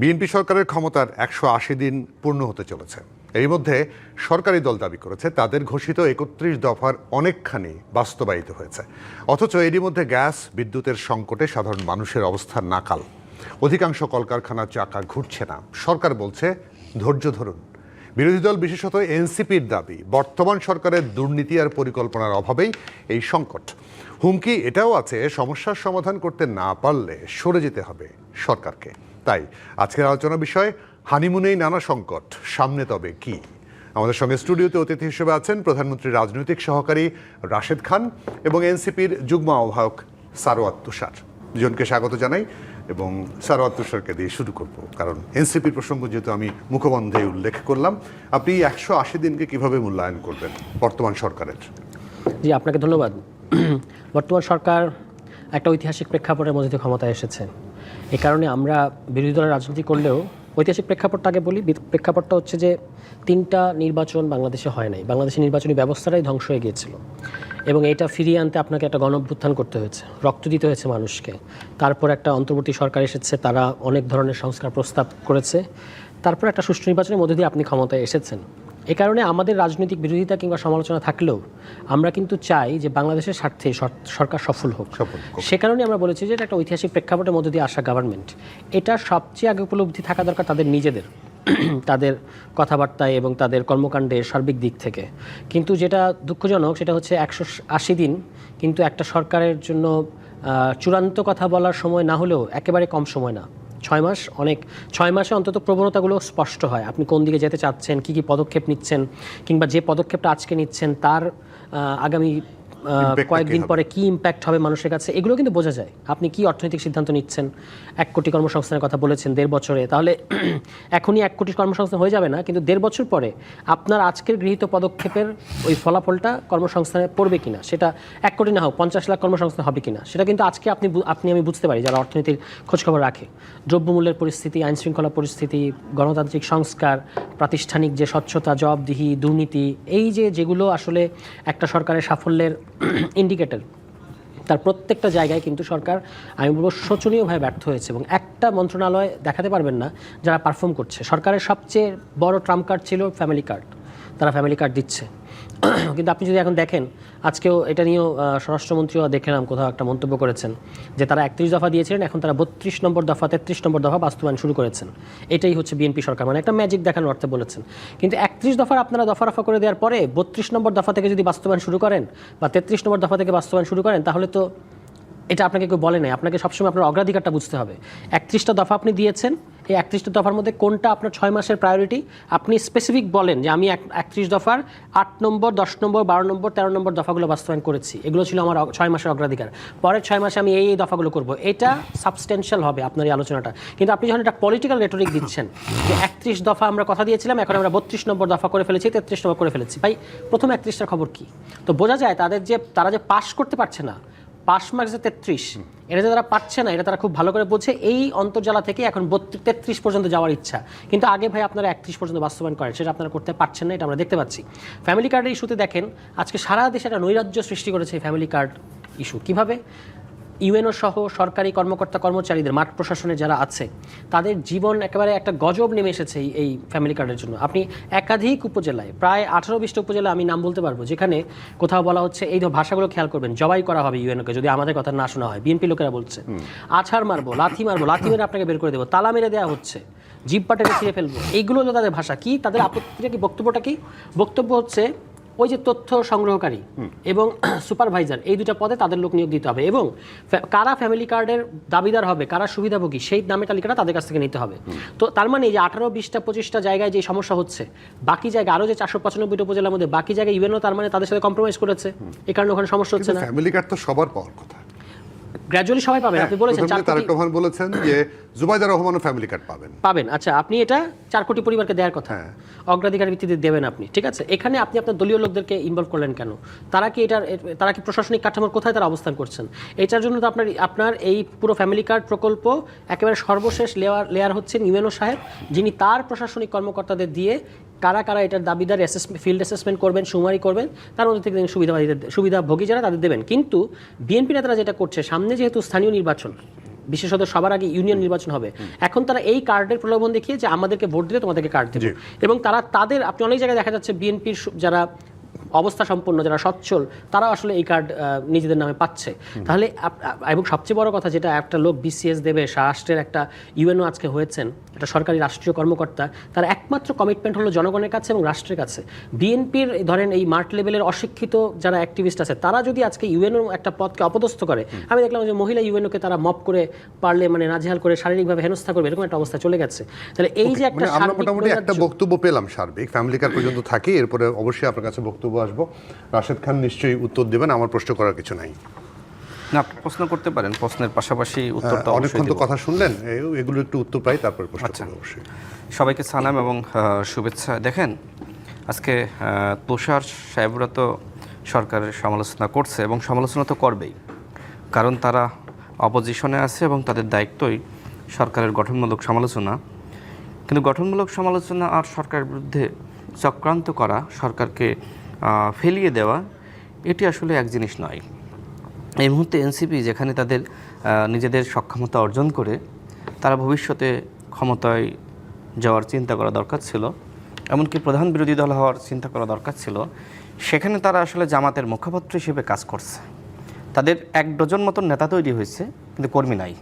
BNP সরকারের ক্ষমতার ১৮০ দিন পূর্ণ হতে চলেছে। এর মধ্যে সরকারি দল দাবি করেছে তাদের ঘোষিত ৩১ দফার অনেকখানি বাস্তবায়িত হয়েছে, অথচ এরই মধ্যে গ্যাস বিদ্যুতের সংকটে সাধারণ মানুষের অবস্থা নাকাল। অধিকাংশ কলকারখানার চাকা ঘুরছে না। সরকার বলছে ধৈর্য ধরুন। বিরোধী দল বিশেষত এনসিপির দাবি বর্তমান সরকারের দুর্নীতি আর পরিকল্পনার অভাবেই এই সংকট। হুমকি এটাও আছে, সমস্যার সমাধান করতে না পারলে সরে যেতে হবে সরকারকে। তাই আজকের আলোচনার বিষয় হানিমুনেই নানা সংকট, সামনে তবে কি। আমাদের সঙ্গে স্টুডিওতে অতিথি হিসেবে আছেন প্রধানমন্ত্রীর রাজনৈতিক সহকারী রাশেদ খান এবং এনসিপির যুগ্ম আহ্বায়ক সারোয়ার তুষার। দুজনকে স্বাগত জানাই এবং সারোয়ার তুষারকে দিয়ে শুরু করব, কারণ এনসিপির প্রসঙ্গ যেহেতু আমি মুখবন্ধে উল্লেখ করলাম। আপনি ১৮০ দিনকে কিভাবে মূল্যায়ন করবেন বর্তমান সরকারের? জি, আপনাকে ধন্যবাদ। বর্তমান সরকার একটা ঐতিহাসিক প্রেক্ষাপটের মধ্যে দিয়ে ক্ষমতায় এসেছে। এই কারণে আমরা বিরোধী দলের রাজনীতি করলেও ঐতিহাসিক প্রেক্ষাপটটা আগে বলি। প্রেক্ষাপটটা হচ্ছে যে 3টা নির্বাচন বাংলাদেশে হয় নাই। বাংলাদেশের নির্বাচনী ব্যবস্থাটাই ধ্বংস হয়ে গিয়েছিল এবং এটা ফিরিয়ে আনতে আপনাকে একটা গণঅভ্যুত্থান করতে হয়েছে, রক্ত দিতে হয়েছে মানুষকে। তারপর একটা অন্তর্বর্তী সরকার এসেছে, তারা অনেক ধরনের সংস্কার প্রস্তাব করেছে। তারপর একটা সুষ্ঠু নির্বাচনের মধ্যে দিয়ে আপনি ক্ষমতায় এসেছেন। এ কারণে আমাদের রাজনৈতিক বিরোধিতা কিংবা সমালোচনা থাকলেও আমরা কিন্তু চাই যে বাংলাদেশের স্বার্থে সরকার সফল হোক। সে কারণে আমরা বলেছি যে এটা একটা ঐতিহাসিক প্রেক্ষাপটের মধ্যে দিয়ে আসা গভর্নমেন্ট। এটা সবচেয়ে আগে উপলব্ধি থাকা দরকার তাদের নিজেদের, তাদের কথাবার্তায় এবং তাদের কর্মকাণ্ডের সার্বিক দিক থেকে। কিন্তু যেটা দুঃখজনক সেটা হচ্ছে ১৮০ দিন কিন্তু একটা সরকারের জন্য চূড়ান্ত কথা বলার সময় না হলেও একেবারে কম সময় না। 6 মাস অনেক। 6 মাসে অন্তত প্রবণতাগুলো স্পষ্ট হয়, আপনি কোন দিকে যেতে চাচ্ছেন, কী কী পদক্ষেপ নিচ্ছেন, কিংবা যে পদক্ষেপটা আজকে নিচ্ছেন তার আগামী কয়েকদিন পরে কি ইম্প্যাক্ট হবে মানুষের কাছে, এগুলো কিন্তু বোঝা যায়। আপনি কি অর্থনৈতিক সিদ্ধান্ত নিচ্ছেন, 1 কোটি কর্মসংস্থানের কথা বলেছেন 1.5 বছরে, তাহলে এখনই 1 কোটি কর্মসংস্থান হয়ে যাবে না, কিন্তু 1.5 বছর পরে আপনার আজকের গৃহীত পদক্ষেপের ওই ফলাফলটা কর্মসংস্থানে পড়বে কিনা, সেটা 1 কোটি না হোক 50 লাখ কর্মসংস্থান হবে কিনা, সেটা কিন্তু আজকে আমি বুঝতে পারি যারা অর্থনীতির খোঁজখবর রাখে। দ্রব্যমূল্যের পরিস্থিতি, আইনশৃঙ্খলা পরিস্থিতি, গণতান্ত্রিক সংস্কার, প্রাতিষ্ঠানিক যে স্বচ্ছতা, জবাবদিহি, দুর্নীতি, এই যেগুলো আসলে একটা সরকারের সাফল্যের ইন্ডিকেটর, তার প্রত্যেকটা জায়গায় কিন্তু সরকার, আমি বলবো, শোচনীয়ভাবে ব্যর্থ হয়েছে। এবং একটা মন্ত্রণালয় দেখাতে পারবেন না যারা পারফর্ম করছে। সরকারের সবচেয়ে বড় ট্রাম্প কার্ড ছিল ফ্যামিলি কার্ড, তারা ফ্যামিলি কার্ড দিচ্ছে। কিন্তু আপনি যদি এখন দেখেন, আজকেও এটা নিয়েও স্বরাষ্ট্রমন্ত্রীও দেখলাম কোথাও একটা মন্তব্য করেছেন যে তারা 31 দফা দিয়েছিলেন, এখন তারা 32 নম্বর দফা, 33 নম্বর দফা বাস্তবায়ন শুরু করেছেন। এটাই হচ্ছে বিএনপি সরকার, মানে একটা ম্যাজিক দেখানোর অর্থে বলেছেন। কিন্তু 31 দফার আপনারা দফা রফা করে দেওয়ার পরে 32 নম্বর দফা থেকে যদি বাস্তবায়ন শুরু করেন বা 33 নম্বর দফা থেকে বাস্তবায়ন শুরু করেন, তাহলে তো এটা আপনাকে কেউ বলে নাই। আপনাকে সবসময় আপনার অগ্রাধিকারটা বুঝতে হবে। 31টা দফা আপনি দিয়েছেন, এই 31টা দফার মধ্যে কোনটা আপনার 6 মাসের প্রায়োরিটি, আপনি স্পেসিফিক বলেন যে আমি 31 দফার 8 নম্বর, 10 নম্বর, 12 নম্বর, 13 নম্বর দফাগুলো বাস্তবায়ন করেছি, এগুলো ছিল আমার 6 মাসের অগ্রাধিকার। পরের 6 মাসে আমি এই দফাগুলো করব, এটা সাবস্টেন্সিয়াল হবে আপনার এই আলোচনাটা। কিন্তু আপনি যখন একটা পলিটিক্যাল রেটরিক দিচ্ছেন যে 31 দফা আমরা কথা দিয়েছিলাম, এখন আমরা 32 নম্বর দফা করে ফেলেছি, 33 নম্বর করে ফেলেছি, ভাই প্রথম 31টার খবর কি? তো বোঝা যায় তারা যে পাস করতে পারছে না, পাস মার্কস যে 33, এটা যে তারা পাচ্ছে না, এটা তারা খুব ভালো করে বোঝে। এই অন্তর্জালা থেকে এখন 33 পর্যন্ত যাওয়ার ইচ্ছা, কিন্তু আগে ভাই আপনারা 31 পর্যন্ত বাস্তবায়ন করেন, সেটা আপনারা করতে পারছেন না, এটা আমরা দেখতে পাচ্ছি। ফ্যামিলি কার্ডের ইস্যুতে দেখেন আজকে সারা দেশে একটা নৈরাজ্য সৃষ্টি করেছে এই ফ্যামিলি কার্ড ইস্যু। কীভাবে? ইউএনও সহ সরকারি কর্মকর্তা কর্মচারীদের, মাঠ প্রশাসনে যারা আছে, তাদের জীবন একেবারে একটা গজব নেমে এসেছে এই ফ্যামিলি কার্ডের জন্য। আপনি একাধিক উপজেলায়, প্রায় 18-20টা উপজেলা আমি নাম বলতে পারবো, যেখানে কোথাও বলা হচ্ছে, এই ভাষাগুলো খেয়াল করবেন, জবাই করা হবে ইউএনওকে যদি আমাদের কথা না শোনা হয়। বিএনপি লোকেরা বলছে আছাড় মারবো, লাথি মেরে আপনাকে বের করে দেবো, তালা মেরে দেওয়া হচ্ছে, জিভ পাটেতে ছিঁড়ে ফেলবো। এইগুলো হলো তাদের ভাষা। কি তাদের আপত্তিটা কি, বক্তব্যটা কি? বক্তব্য হচ্ছে ওই যে তথ্য সংগ্রহকারী এবং সুপারভাইজার, এই 2টা পদে তাদের লোক নিয়োগ দিতে হবে, এবং কারা ফ্যামিলি কার্ডের দাবিদার হবে, কারা সুবিধাভোগী, সেই নামের তালিকাটা তাদের কাছ থেকে নিতে হবে। তো তার মানে এই যে 18, 20টা, 25টা জায়গায় যে সমস্যা হচ্ছে, বাকি জায়গায় আরও যে 495টা উপজেলার মধ্যে বাকি জায়গায় ইউএনও তার মানে তাদের সাথে কম্প্রোমাইজ করেছে, এই কারণে ওখানে সমস্যা হচ্ছে না। ফ্যামিলি কার্ড তো সবার পাওয়ার কথা, গ্র্যাজুয়ালি সবাই পাবেন। আপনি বলেছেন তারেক রহমান বলেছেন যে জুবাইদা রহমানও ফ্যামিলি কার্ড পাবেন। আচ্ছা, আপনি এটা 4 কোটি পরিবারকে দেওয়ার কথা, অগ্রাধিকার ভিত্তিতে দেবেন আপনি, ঠিক আছে। এখানে আপনি আপনার দলীয় লোকদেরকে ইনভলভ করলেন কেন? তারা কি প্রশাসনিক কাঠামোর কোথায় তারা অবস্থান করছেন? এটার জন্য তো আপনার এই পুরো ফ্যামিলি কার্ড প্রকল্প একেবারে সর্বশেষ লেয়ার হচ্ছেন ইউএনও সাহেব, যিনি তার প্রশাসনিক কর্মকর্তাদের দিয়ে কারা কারা এটার দাবিদার ফিল্ড অ্যাসেসমেন্ট করবেন, সুমারি করবেন, তার মধ্যে থেকে সুবিধাভোগী যারা তাদের দেবেন। কিন্তু বিএনপি নেতারা যেটা করছে, সামনে যেহেতু স্থানীয় নির্বাচন, বিশেষত সবার আগে ইউনিয়ন নির্বাচন হবে, এখন তারা এই কার্ডের প্রলোভন দেখিয়ে যে আমাদেরকে ভোট দিলে তোমাদেরকে কার্ড দেবে, এবং তারা তাদের আপনি অনেক জায়গায় দেখা যাচ্ছে বিএনপির যারা অবস্থা সম্পন্ন, যারা সচ্ছল, তারা আসলে এই কার্ড নিজেদের নামে পাচ্ছে। তাহলে এবং সবচেয়ে বড় কথা যেটা, একটা লোক বিসিএস দেবে, রাষ্ট্রের একটা ইউএনও আজকে হয়েছেন, একটা সরকারি রাষ্ট্রীয় কর্মকর্তা, তার একমাত্র কমিটমেন্ট হলো জনগণের কাছে এবং রাষ্ট্রের কাছে। বিএনপির ধরেন এই মাঠ লেভেলের অশিক্ষিত যারা অ্যাক্টিভিস্ট আছে, তারা যদি আজকে ইউএনও একটা পদকে অপদস্থ করে, আমি দেখলাম যে মহিলা ইউএনওকে তারা মপ করে পারলে মানে নাজেহাল করে শারীরিকভাবে হেনস্থা করবে, এরকম একটা অবস্থা চলে গেছে। তাহলে এই যে একটা আমরা মোটামুটি একটা বক্তব্য পেলাম সার্বিক, ফ্যামিলি কার পর্যন্ত থাকি, এরপরে অবশ্যই আপনার কাছে বক্তব্য আসবো। রাশেদ খান নিশ্চয়ই উত্তর দেবেন, আমার প্রশ্ন করার কিছু নাই। না, আপনি প্রশ্ন করতে পারেন, প্রশ্নের পাশাপাশি উত্তরটা অনেকক্ষণ তো কথা শুনলেন, এগুলো একটু উত্তর পাই তারপরে প্রশ্ন করব অবশ্যই। সবাইকে সালাম এবং শুভেচ্ছা। দেখেন, আজকে তুষার সাহেবরা তো সরকারের সমালোচনা করছে এবং সমালোচনা তো করবেই, কারণ তারা অপোজিশনে আছে এবং তাদের দায়িত্বই সরকারের গঠনমূলক সমালোচনা। কিন্তু গঠনমূলক সমালোচনা আর সরকারের বিরুদ্ধে চক্রান্ত করা, সরকারকে ফেলিয়ে দেওয়া, এটি আসলে এক জিনিস নয়। এই মুহূর্তে এনসিপি যেখানে তাদের নিজেদের সক্ষমতা অর্জন করে তারা ভবিষ্যতে ক্ষমতায় যাওয়ার চিন্তা করা দরকার ছিল, এমনকি প্রধান বিরোধী দল হওয়ার চিন্তা করা দরকার ছিল, সেখানে তারা আসলে জামাতের মুখপাত্র হিসেবে কাজ করছে। তাদের 1 ডজন মতন নেতা তৈরি হয়েছে, কিন্তু কর্মী নাই।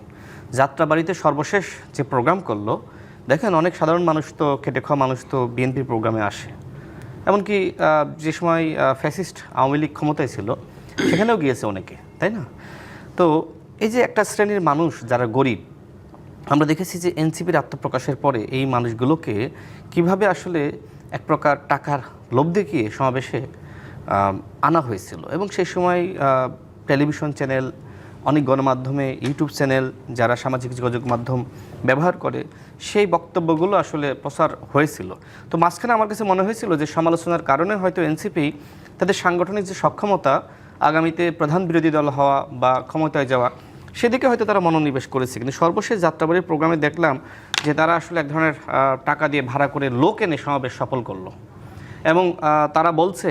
যাত্রাবাড়িতে সর্বশেষ যে প্রোগ্রাম করলো, দেখেন অনেক সাধারণ মানুষ তো, খেটে খাওয়া মানুষ তো বিএনপি প্রোগ্রামে আসে, এমনকি যে সময় ফ্যাসিস্ট আওয়ামী লীগ ক্ষমতায় ছিল সেখানেও গিয়েছে অনেকে, তাই না? তো এই যে একটা শ্রেণীর মানুষ যারা গরিব, আমরা দেখেছি যে এনসিপির আত্মপ্রকাশের পরে এই মানুষগুলোকে কিভাবে আসলে এক প্রকার টাকার লোভ দেখিয়ে সমাবেশে আনা হয়েছিল। এবং সেই সময় টেলিভিশন চ্যানেল, অনেক গণমাধ্যমে, ইউটিউব চ্যানেল, যারা সামাজিক যোগাযোগ মাধ্যম ব্যবহার করে, সেই বক্তব্যগুলো আসলে প্রচার হয়েছিল। তো মাঝখানে আমার কাছে মনে হয়েছিল যে সমালোচনার কারণে হয়তো এনসিপি তাদের সাংগঠনিক যে সক্ষমতা, আগামীতে প্রধান বিরোধী দল হওয়া বা ক্ষমতায় যাওয়া, সেদিকে হয়তো তারা মনোনিবেশ করেছে। কিন্তু সর্বশেষ যাত্রাবাড়ির প্রোগ্রামে দেখলাম যে তারা আসলে এক ধরনের টাকা দিয়ে ভাড়া করে লোক এনে সমাবেশ সফল করলো। এবং তারা বলছে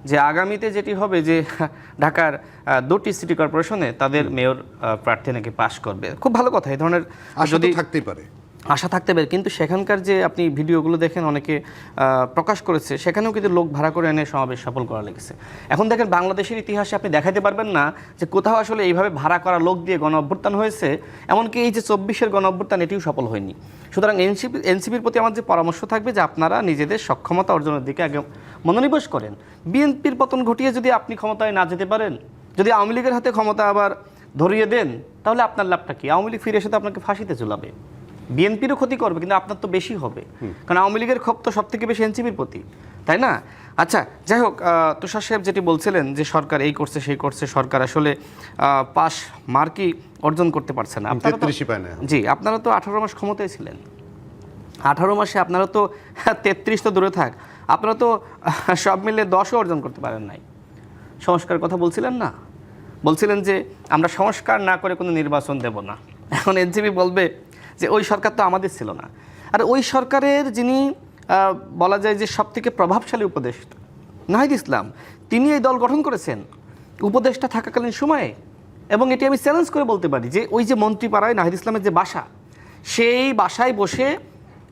যে আগামীতে যেটি হবে যে ঢাকার 2টি সিটি কর্পোরেশনে তাদের মেয়র প্রার্থী নাকি পাশ করবে। খুব ভালো কথা, এই ধরনের যদি থাকতেই পারে, আশা থাকতে পারে। কিন্তু সেখানকার যে আপনি ভিডিওগুলো দেখেন অনেকে প্রকাশ করেছে, সেখানেও কিন্তু লোক ভাড়া করে এনে সমাবেশ সফল করা লেগেছে। এখন দেখেন, বাংলাদেশের ইতিহাসে আপনি দেখাতে পারবেন না যে কোথাও আসলে এইভাবে ভাড়া করা লোক দিয়ে গণ অভ্যুত্থান হয়েছে। এমনকি এই যে 24-এর গণ অভ্যুত্থান, এটিও সফল হয়নি। সুতরাং এনসিপির প্রতি আমার যে পরামর্শ থাকবে যে আপনারা নিজেদের সক্ষমতা অর্জনের দিকে আগে মনোনিবেশ করেন। বিএনপির পতন ঘটিয়ে যদি আপনি ক্ষমতায় না যেতে পারেন, যদি আওয়ামী লীগের হাতে ক্ষমতা আবার ধরিয়ে দেন, তাহলে আপনার লাভটা কি? আওয়ামী লীগ ফিরে এসে তো আপনাকে ফাঁসিতে ঝুলাবে। বিএনপিরও ক্ষতি করবে, কিন্তু আপনার তো বেশি হবে, কারণ আওয়ামী লীগের ক্ষোভ তো সব থেকে বেশি এনসিপির প্রতি, তাই না? আচ্ছা, যাই হোক, তুষার সাহেব যেটি বলছিলেন যে সরকার এই করছে সেই করছে, সরকার আসলে পাস মার্কই অর্জন করতে পারছে না। জি, আপনারা তো 18 মাস ক্ষমতায় ছিলেন। 18 মাসে আপনারা তো 33 তো দূরে থাক, আপনারা তো সব মিলে 10ও অর্জন করতে পারেন নাই। সংস্কার কথা বলছিলেন না, বলছিলেন যে আমরা সংস্কার না করে কোনো নির্বাচন দেব না। এখন এনসিপি বলবে যে ওই সরকার তো আমাদের ছিল না। আর ওই সরকারের যিনি বলা যায় যে সবথেকে প্রভাবশালী উপদেষ্টা নাহিদ ইসলাম, তিনি এই দল গঠন করেছেন উপদেষ্টা থাকাকালীন সময়ে। এবং এটি আমি চ্যালেঞ্জ করে বলতে পারি যে ওই যে মন্ত্রীপাড়ায় নাহিদ ইসলামের যে বাসা, সেই বাসায় বসে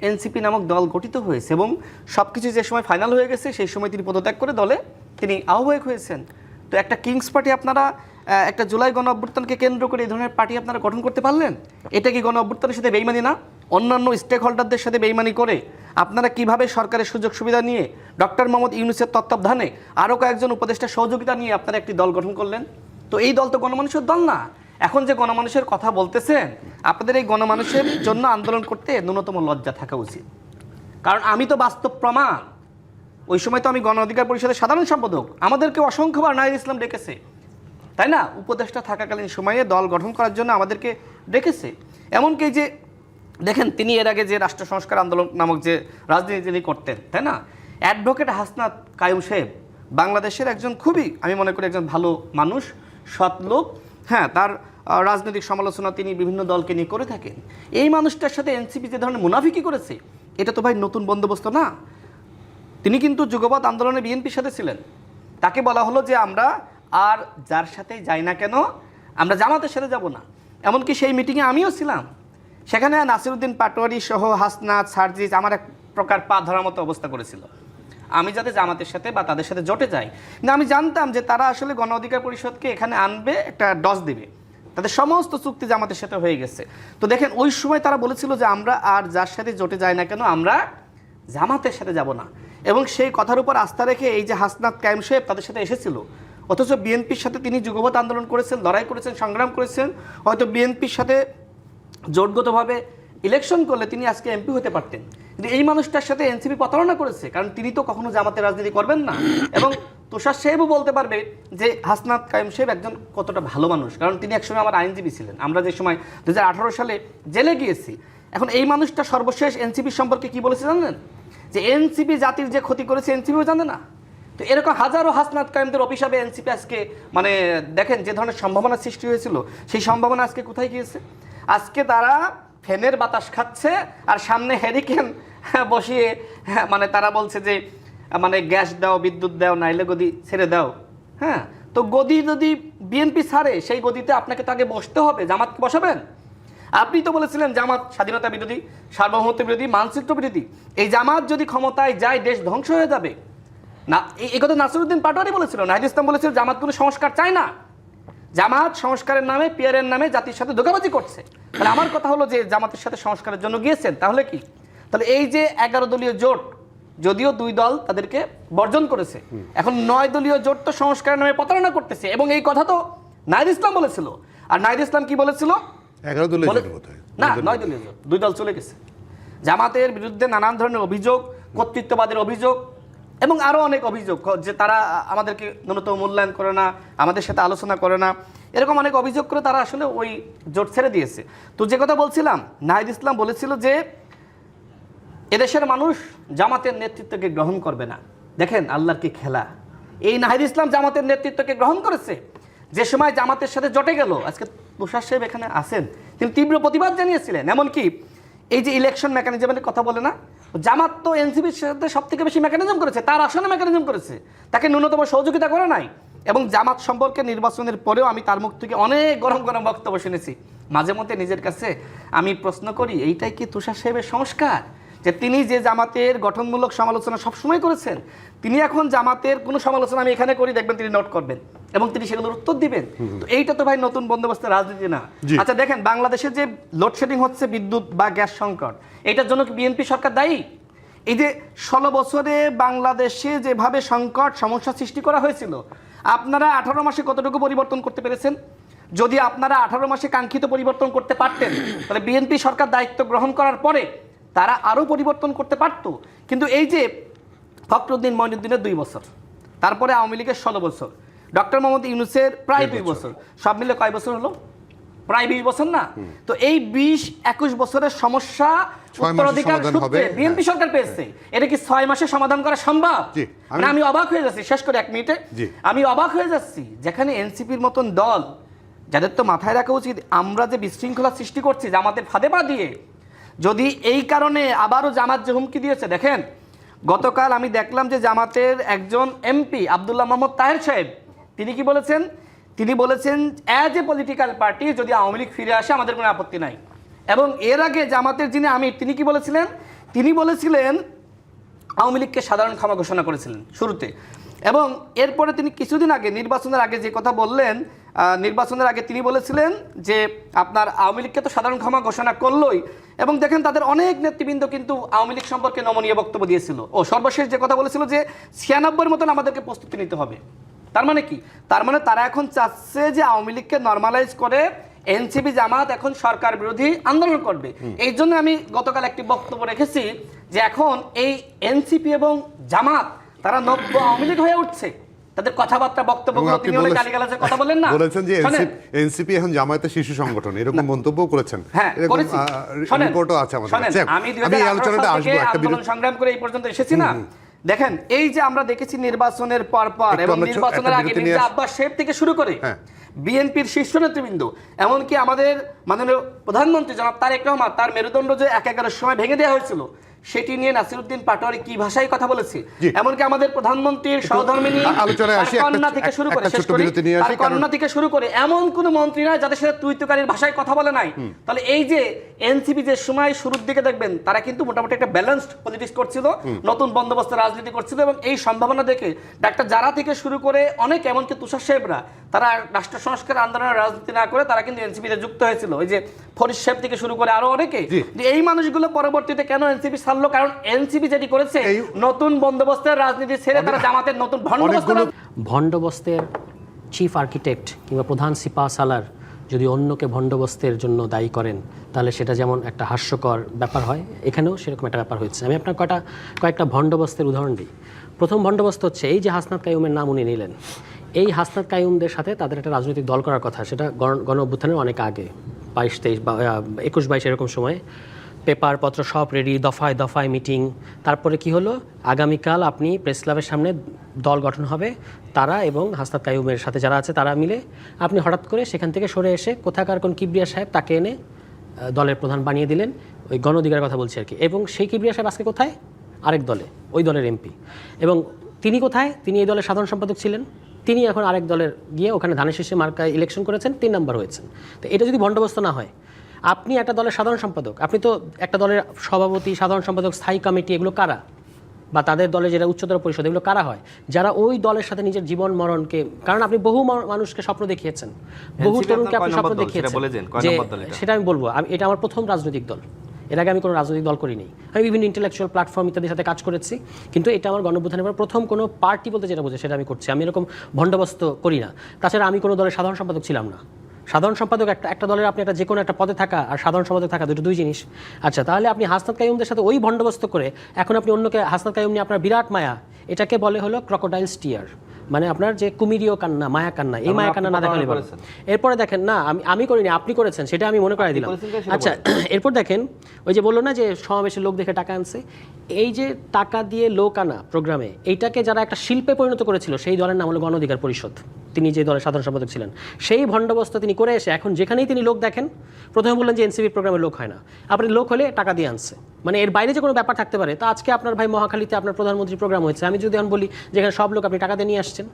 এনসিপি নামক দল গঠিত হয়েছে। এবং সব কিছু যে সময় ফাইনাল হয়ে গেছে, সেই সময় তিনি পদত্যাগ করে দলে তিনি আহ্বায়ক হয়েছেন। তো একটা কিংস পার্টি, আপনারা একটা জুলাই গণ অভ্যুত্থানকে কেন্দ্র করে এই ধরনের পার্টি আপনারা গঠন করতে পারলেন? এটা কি গণ অভ্যুত্থানের সাথে বেইমানি না? অন্যান্য স্টেক হোল্ডারদের সাথে বেইমানি করে আপনারা কিভাবে সরকারের সুযোগ সুবিধা নিয়ে ডক্টর মোহাম্মদ ইউনূসের তত্ত্বাবধানে আরও কয়েকজন উপদেষ্টা সহযোগিতা নিয়ে আপনারা একটি দল গঠন করলেন? তো এই দল তো গণমানুষের দল না। এখন যে গণমানুষের কথা বলতেছেন, আপনাদের এই গণমানুষের জন্য আন্দোলন করতে ন্যূনতম লজ্জা থাকা উচিত। কারণ আমি তো বাস্তব প্রমাণ, ওই সময় তো আমি গণ অধিকার পরিষদের সাধারণ সম্পাদক, আমাদেরকে অসংখ্যবার নাহিদ ইসলাম ডেকেছে, তাই না? উপদেষ্টা থাকাকালীন সময়ে দল গঠন করার জন্য আমাদেরকে ডেকেছে। এমনকি যে দেখেন, তিনি এর আগে যে রাষ্ট্র সংস্কার আন্দোলন নামক যে রাজনীতি তিনি করতেন, তাই না? অ্যাডভোকেট হাসনাত কায়ুম সাহেব বাংলাদেশের একজন খুবই, আমি মনে করি একজন ভালো মানুষ, সৎ লোক। হ্যাঁ, তার রাজনৈতিক সমালোচনা তিনি বিভিন্ন দলকে নিয়ে করে থাকেন। এই মানুষটার সাথে এনসিপি যে ধরনের মুনাফিকি করেছে, এটা তো ভাই নতুন বন্দোবস্ত না। তিনি কিন্তু যুগপৎ আন্দোলনে বিএনপির সাথে ছিলেন। তাকে বলা হলো যে আমরা আর যার সাথে যাই না কেন, আমরা জামাতের সাথে যাব না। এমনকি সেই মিটিংয়ে আমিও ছিলাম। সেখানে নাসিরউদ্দিন পাটোয়ারি সহ হাসনাত, সার্জিস আমার এক প্রকার পা ধরার মতো অবস্থা করেছিল আমি যাতে জামাতের সাথে বা তাদের সাথে জোটে যাই। কিন্তু আমি জানতাম যে তারা আসলে গণ অধিকার পরিষদকে এখানে আনবে, একটা ডস দেবে, তাদের সমস্ত চুক্তি জামাতের সাথে হয়ে গেছে। তো দেখেন ওই সময় তারা বলেছিল যে আমরা আর যার সাথে জোটে যাই না কেন আমরা জামাতের সাথে যাব না, এবং সেই কথার উপর আস্থা রেখে এই যে হাসনাত কায়েম সাহেব তাদের সাথে এসেছিল। অথচ বিএনপির সাথে তিনি যুগপৎ আন্দোলন করেছেন, লড়াই করেছেন, সংগ্রাম করেছেন, হয়তো বিএনপির সাথে জোটগতভাবে ইলেকশন করলে তিনি আজকে এমপি হতে পারতেন। কিন্তু এই মানুষটার সাথে এনসিপি প্রতারণা করেছে, কারণ তিনি তো কখনো জামাতের রাজনীতি করবেন না। এবং তুষার সাহেবও বলতে পারবে যে হাসনাত কায়েম সাহেব একজন কতটা ভালো মানুষ, কারণ তিনি একসময় আমার আইনজীবী ছিলেন, আমরা যে সময় 2018 সালে জেলে গিয়েছি। এখন এই মানুষটা সর্বশেষ এনসিপি সম্পর্কে কি বলেছে জানেন? যে এনসিপি জাতির যে ক্ষতি করেছে এনসিপিও জানে না। তো এরকম হাজারো হাসনাত কায়েমদের অভিশাপে এনসিপি আজকে মানে দেখেন যে ধরনের সম্ভাবনা সৃষ্টি হয়েছিল, সেই সম্ভাবনা আজকে কোথায় গিয়েছে? আজকে তারা ফ্যানের বাতাস খাচ্ছে আর সামনে হ্যারিকেন বসিয়ে মানে তারা বলছে যে মানে গ্যাস দাও, বিদ্যুৎ দাও, নাইলে গদি ছেড়ে দাও। হ্যাঁ, তো গদি যদি বিএনপি ছাড়ে সেই গদিতে আপনাকে তো আগে বসতে হবে। জামাতকে বসাবেন? আপনি তো বলেছিলেন জামাত স্বাধীনতা বিরোধী, সার্বভৌমত্ব বিরোধী, মানচিত্র বিরোধী। এই জামাত যদি ক্ষমতায় যায় দেশ ধ্বংস হয়ে যাবে না। এই কথা নাসিরউদ্দিন পাটোয়ারি বলেছিল, নাহিদ ইসলাম বলেছিল জামাত কোনো সংস্কার চায় না, জামাত সংস্কারের নামে, পিয়ারের নামে জাতির সাথে ধোঁকাবাজি করছে। তাহলে আমার কথা হলো যে জামাতের সাথে সংস্কারের জন্য গিয়েছেন, তাহলে কি? তাহলে এই যে 11 দলীয় জোট, যদিও 2 দল তাদেরকে বর্জন করেছে, এখন 9 দলীয় জোট তো সংস্কারের নামে প্রতারণা করতেছে। এবং এই কথা তো নাহিদ ইসলাম বলেছিল। আর নাহিদ ইসলাম কি বলেছিল? 11 দলীয় জোট বোধহয় না, 9 দলীয় জোট, 2 দল চলে গেছে। জামাতের বিরুদ্ধে নানান ধরনের অভিযোগ, কর্তৃত্ববাদের অভিযোগ এবং আরও অনেক অভিযোগ, যে তারা আমাদেরকে ন্যূনতম মূল্যায়ন করে না, আমাদের সাথে আলোচনা করে না, এরকম অনেক অভিযোগ করে তারা আসলে ওই জোট ছেড়ে দিয়েছে। তো যে কথা বলছিলাম, নাহিদ ইসলাম বলেছিল যে এদেশের মানুষ জামাতের নেতৃত্বকে গ্রহণ করবে না। দেখেন আল্লাহর কি খেলা, এই নাহিদ ইসলাম জামাতের নেতৃত্বকে গ্রহণ করেছে। যে সময় জামাতের সাথে জটে গেল, আজকে তুষার সাহেব এখানে আছেন, তিনি তীব্র প্রতিবাদ জানিয়েছিলেন। এমনকি এই যে ইলেকশন মেকানিজমের কথা বলে না, জামাত তো এনসিপির সাথে সব থেকে বেশি মেকানিজম করেছে, তার আসনে মেকানিজম করেছে, তাকে ন্যূনতম সহযোগিতা করে নাই। এবং জামাত সম্পর্কে নির্বাচনের পরেও আমি তার মুখ থেকে অনেক গরম গরম বক্তব্য শুনেছি। মাঝে মধ্যে নিজের কাছে আমি প্রশ্ন করি, এইটাই কি তুষার সাহেবের সংস্কার? যে তিনি যে জামাতের গঠনমূলক সমালোচনা সবসময় করেছেন, তিনি এখন জামাতের কোনো সমালোচনা আমি এখানে করি, দেখবেন তিনি নোট করবেন এবং তিনি সেগুলোর উত্তর দিবেন। তো এইটা তো ভাই নতুন বন্দোবস্তের রাজনীতি না। আচ্ছা দেখেন, বাংলাদেশে যে লোডশেডিং হচ্ছে, বিদ্যুৎ বা গ্যাস সংকট, এটার জন্য কি বিএনপি সরকার দায়ী? এই যে 16 বছরে বাংলাদেশে যেভাবে সংকট সমস্যা সৃষ্টি করা হয়েছিল, আপনারা 18 মাসে কতটুকু পরিবর্তন করতে পেরেছেন? যদি আপনারা 18 মাসে কাঙ্ক্ষিত পরিবর্তন করতে পারতেন, তাহলে বিএনপি সরকার দায়িত্ব গ্রহণ করার পরে তারা আরও পরিবর্তন করতে পারত। কিন্তু এই যে ফখরুদ্দিন মঈনুদ্দিনের 2 বছর, তারপরে আওয়ামী লীগের 16 বছর, ডক্টর মোহাম্মদ ইউনূসের প্রায় 2 বছর, সব মিলে কয় বছর হলো? প্রায় 20 বছর না? তো এই 20-21 বছরের সমস্যা উত্তরাধিকার সূত্রে বিএনপি সরকার পেয়েছে। এটা কি 6 মাসে সমাধান করা সম্ভব? মানে আমি অবাক হয়ে যাচ্ছি, শেষ করে 1 মিনিটে, আমি অবাক হয়ে যাচ্ছি, যেখানে এনসিপির মতন দল, যাদের তো মাথায় রাখা উচিত আমরা যে বিশৃঙ্খলা সৃষ্টি করছি জামাতের ফাঁদে পা দিয়ে, যদি এই কারণে আবারও জামাত যে হুমকি দিয়েছে। দেখেন গতকাল আমি দেখলাম যে জামাতের একজন এমপি আব্দুল্লাহ মোহাম্মদ তাহের সাহেব, তিনি কি বলেছেন? তিনি বলেছেন অ্যাজ এ পলিটিক্যাল পার্টি যদি আওয়ামী লীগ ফিরে আসে আমাদের কোনো আপত্তি নাই। এবং এর আগে জামাতের যিনি আমির, তিনি কি বলেছিলেন? তিনি বলেছিলেন আওয়ামী লীগকে সাধারণ ক্ষমা ঘোষণা করেছিলেন শুরুতে। এবং এরপরে তিনি কিছুদিন আগে নির্বাচনের আগে যে কথা বললেন, নির্বাচনের আগে তিনি বলেছিলেন যে আপনার আওয়ামী লীগকে তো সাধারণ ক্ষমা ঘোষণা করলোই। এবং দেখেন তাদের অনেক নেতৃবৃন্দ কিন্তু আওয়ামী লীগ সম্পর্কে নমনীয় বক্তব্য দিয়েছিল। ও সর্বশেষ যে কথা বলেছিল যে 96 মতন আমাদেরকে প্রস্তুতি নিতে হবে। তার মানে কি? তার মানে তারা এখন চাচ্ছে যে আওয়ামী লীগকে নর্মালাইজ করে এনসিপি জামাত এখন সরকার বিরোধী আন্দোলন করবে। এই জন্য আমি গতকাল একটি বক্তব্য রেখেছি যে এখন এই এনসিপি এবং জামাত তারা নব্য আওয়ামী লীগ হয়ে উঠছে। তাদের কথাবার্তা বক্তব্যগুলো তিনি অনেক গালিগালাজের কথা বলেন না, বলেছেন যে এনসিপি এখন জামায়াতের শিশু সংগঠন, এরকম মন্তব্য করেছেন। হ্যাঁ করেছি, রিপোর্টও আছে আমাদের কাছে। আমি 2018 সাল থেকে আন্দোলন সংগ্রাম করে এই পর্যন্ত এসেছি না। দেখেন এই যে আমরা দেখেছি নির্বাচনের পর এবং নির্বাচনের আগে মির্জা আব্বাস সাহেব থেকে শুরু করে বিএনপির শীর্ষ নেতৃবৃন্দ, এমনকি আমাদের মাননীয় প্রধানমন্ত্রী জনাব তারেক রহমান, তার মেরুদণ্ড যে 11-এর সময় ভেঙে দেওয়া হয়েছিল, সেটি নিয়ে নাসিরউদ্দিন পাটোয়ারি কি ভাষায় কথা বলেছে, জি। এমনকি আমাদের প্রধানমন্ত্রীর সহধর্মিণী আলোচনায় আসি, তার কন্যা থেকে শুরু করে, একটা শেষ ছোট্ট করি, বিরতি নিয়ে আসি, তার কন্যা থেকে শুরু করে এমন কোন মন্ত্রী নাই যাদের সাথে তুইতুকারীর ভাষায় কথা বলে নাই। তাহলে এই যে এনসিপি যে সময় শুরুর দিকে দেখবেন তারা কিন্তু মোটামুটি একটা ব্যালেন্সড পলিটিক্স করছিল, নতুন বন্দোবস্তের রাজনীতি করছিল, এবং এই সম্ভাবনা দেখে ডাক্তার জারা থেকে শুরু করে অনেক, এমনকি তুষার সাহেবরা, তারা রাষ্ট্র সংস্কার আন্দোলনের রাজনীতি না করে তারা কিন্তু এনসিপিতে যুক্ত হয়েছিল। ওই যে ফরিদ সাহেব থেকে শুরু করে আরো অনেকে। জি। যে এই মানুষগুলো পরবর্তীতে কেন এনসিপি ছাড়লো? কারণ এনসিপি যেটি করেছে নতুন বন্দোবস্তের রাজনীতি ছেড়ে তারা জামাতের নতুন ভণ্ডবস্তের চিফ আর্কিটেক্ট কিংবা প্রধান সিপাহ সালার যদি অন্যকে ভণ্ডবস্তের জন্য দায়ী করেন তাহলে সেটা যেমন একটা হাস্যকর ব্যাপার হয়, এখানেও সেরকম একটা ব্যাপার হয়েছে। আমি আপনার কয়েকটা ভণ্ডবস্তের উদাহরণ দিই। প্রথম ভণ্ডবস্ত হচ্ছে এই যে হাসনাত কাইয়ুমের নাম উনি নিলেন, এই হাসনাত কাইয়ুমদের সাথে তাদের একটা রাজনৈতিক দল করার কথা, সেটা গণ অভ্যুত্থানের অনেক আগে, 22-23 বা 21-22 এরকম সময় পেপার পত্র সব রেডি, দফায় দফায় মিটিং। তারপরে কি হলো, আগামীকাল আপনি প্রেস ক্লাবের সামনে দল গঠন হবে, তারা এবং হাসনাত কাইয়ুমের সাথে যারা আছে তারা মিলে। আপনি হঠাৎ করে সেখান থেকে সরে এসে কোথাকার কোন কিবরিয়া সাহেব তাকে এনে দলের প্রধান বানিয়ে দিলেন, ওই গণ অধিকারের কথা বলছি আর কি। এবং সেই কিবরিয়া সাহেব আজকে কোথায়? আরেক দলে, ওই দলের এমপি। এবং তিনি কোথায়? তিনি এই দলের সাধারণ সম্পাদক ছিলেন, তিনি এখন আরেক দলের গিয়ে ওখানে ধানের শীষে মার্কায় ইলেকশন করেছেন, 3 নম্বর হয়েছেন। তো এটা যদি ভণ্ডবস্ত না হয়, আপনি একটা দলের সাধারণ সম্পাদক, আপনি তো একটা দলের সভাপতি, সাধারণ সম্পাদক, স্থায়ী কমিটি, এগুলো কারা? বা তাদের দলে যেটা উচ্চতর পরিষদ, এগুলো কারা হয়? যারা ওই দলের সাথে নিজের জীবন মরণকে, কারণ আপনি বহু মানুষকে স্বপ্ন দেখিয়েছেন, বহু তরুণকে আপনি স্বপ্ন দেখিয়েছেন, যে সেটা আমি বলবো, এটা আমার প্রথম রাজনৈতিক দল। এর আগে আমি কোনো রাজনৈতিক দল করিনি। আমি বিভিন্ন ইন্টেলেকচুয়াল প্ল্যাটফর্ম ইত্যাদির সাথে কাজ করেছি, কিন্তু এটা আমার গণঅভ্যুত্থানের পর প্রথম কোনো পার্টি বলতে যেটা বোঝে সেটা আমি করছি। আমি এরকম ভণ্ডবস্ত করি না। তাছাড়া আমি কোনো দলের সাধারণ সম্পাদক ছিলাম না। সাধারণ সম্পাদক একটা দলের, আপনি একটা যে কোনো একটা পদে থাকা আর সাধারণ সম্পাদক থাকা দুই জিনিস। আচ্ছা, তাহলে আপনি হাসনাত কাইয়ুমদের সাথে ওই ভণ্ডবস্ত করে এখন আপনি অন্যকে, হাসনাত কাইয়ুম নিয়ে আপনার বিরাট মায়া, এটাকে বলে হলো ক্রকোডাইলস টিয়ার, মানে আপনার যে কুমিরীয় কান্না, মায়া কান্না। এই মায়া কান্না না দেখালে বলেন। এরপরে দেখেন, না আমি করিনি, আপনি করেছেন, সেটা আমি মনে করাই দিলাম। আচ্ছা, এরপর দেখেন, ওই যে বললো না যে সমাবেশে লোক দেখে টাকা আনছে, এই যে টাকা দিয়ে লোক আনা প্রোগ্রামে, এইটাকে যারা একটা শিল্পে পরিণত করেছিল সেই দলের নাম হলো গণ অধিকার পরিষদ। তিনি যে দলের সাধারণ সম্পাদক ছিলেন, সেই ভণ্ডবস্ত তিনি করে এসে এখন যেখানেই তিনি লোক দেখেন, প্রথমে বললেন যে এনসিপি প্রোগ্রামে লোক হয় না, আপনি লোক হলে টাকা দিয়ে আনছে। মানে এর বাইরে যে কোনো ব্যাপার থাকতে পারে। তা আজকে আপনার ভাই মহাখালীতে আপনার প্রধানমন্ত্রী প্রোগ্রাম হয়েছে, আমি যদি এখন বলি যেখানে সব লোক আপনি টাকা দিয়ে নিয়ে আসছেন,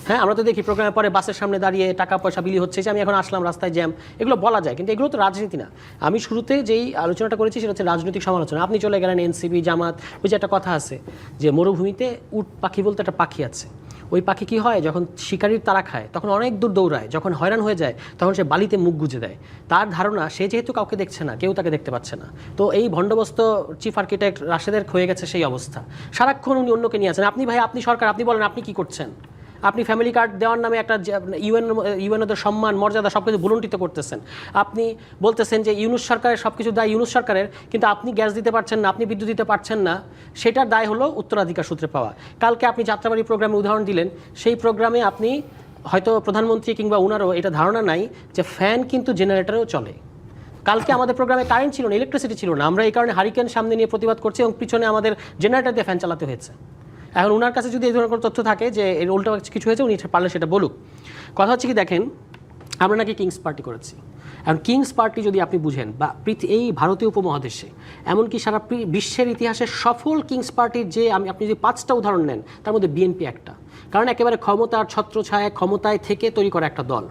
হ্যাঁ, আমরা তো দেখি প্রোগ্রামের পরে বাসের সামনে দাঁড়িয়ে টাকা পয়সা বিলি হচ্ছে, যে আমি এখন আসলাম রাস্তায় জ্যাম, এগুলো বলা যায়, কিন্তু এগুলো তো রাজনীতি না। আমি শুরুতে যেই আলোচনাটা করেছি সেটা হচ্ছে রাজনৈতিক সমালোচনা। আপনি চলে গেলেন এনসিপি, জামাত। ওই যে একটা কথা আছে যে মরুভূমিতে উট পাখি বলতে একটা পাখি আছে, ওই পাখি কি হয়, যখন শিকারির তারা খায় তখন অনেক দূর দৌড়ায়, যখন হয়রান হয়ে যায় তখন সে বালিতে মুখ গুজে দেয়। তার ধারণা সে যেহেতু কাউকে দেখছে না, কেউ তাকে দেখতে পাচ্ছে না। তো এই ভণ্ডবস্ত চিফ আর্কিটেক্ট রাশেদের হয়ে গেছে সেই অবস্থা। সারাক্ষণ উনি অন্যকে নিয়ে আছেন। আপনি ভাই, আপনি সরকার, আপনি বলেন আপনি কি করছেন? আপনি ফ্যামিলি কার্ড দেওয়ার নামে একটা ইউএনওদের সম্মান মর্যাদা সব কিছু ভুলুণ্ঠিত করতেছেন। আপনি বলতেছেন যে ইউনূস সরকারের সব কিছু দায় ইউনূস সরকারের, কিন্তু আপনি গ্যাস দিতে পারছেন না, আপনি বিদ্যুৎ দিতে পারছেন না, সেটার দায় হলো উত্তরাধিকার সূত্রে পাওয়া। কালকে আপনি যাত্রাবাড়ি প্রোগ্রামে উদাহরণ দিলেন, সেই প্রোগ্রামে আপনি হয়তো প্রধানমন্ত্রী কিংবা ওনারও এটা ধারণা নাই যে ফ্যান কিন্তু জেনারেটরেও চলে। কালকে আমাদের প্রোগ্রামে কারেন্ট ছিল না, ইলেকট্রিসিটি ছিল না, আমরা এই কারণে হারিকেন সামনে নিয়ে প্রতিবাদ করছি এবং পিছনে আমাদের জেনারেটর দিয়ে ফ্যান চালাতে হয়েছে। এখন ওনার কাছে যদি এই ধরনের কোনো তথ্য থাকে যে এর উল্টো কিছু হয়েছে, উনি পারলে সেটা বলুক। কথা হচ্ছে কি, দেখেন, আমরা নাকি কিংস পার্টি করেছি। এখন কিংস পার্টি যদি আপনি বুঝেন, বা এই ভারতীয় উপমহাদেশে এমনকি সারা বিশ্বের ইতিহাসে সফল কিংস পার্টির যে আপনি যদি 5টা উদাহরণ নেন, তার মধ্যে বিএনপি একটা। কারণ একেবারে ক্ষমতার ছত্রছায়া, ক্ষমতায় থেকে তৈরি করা একটা দল,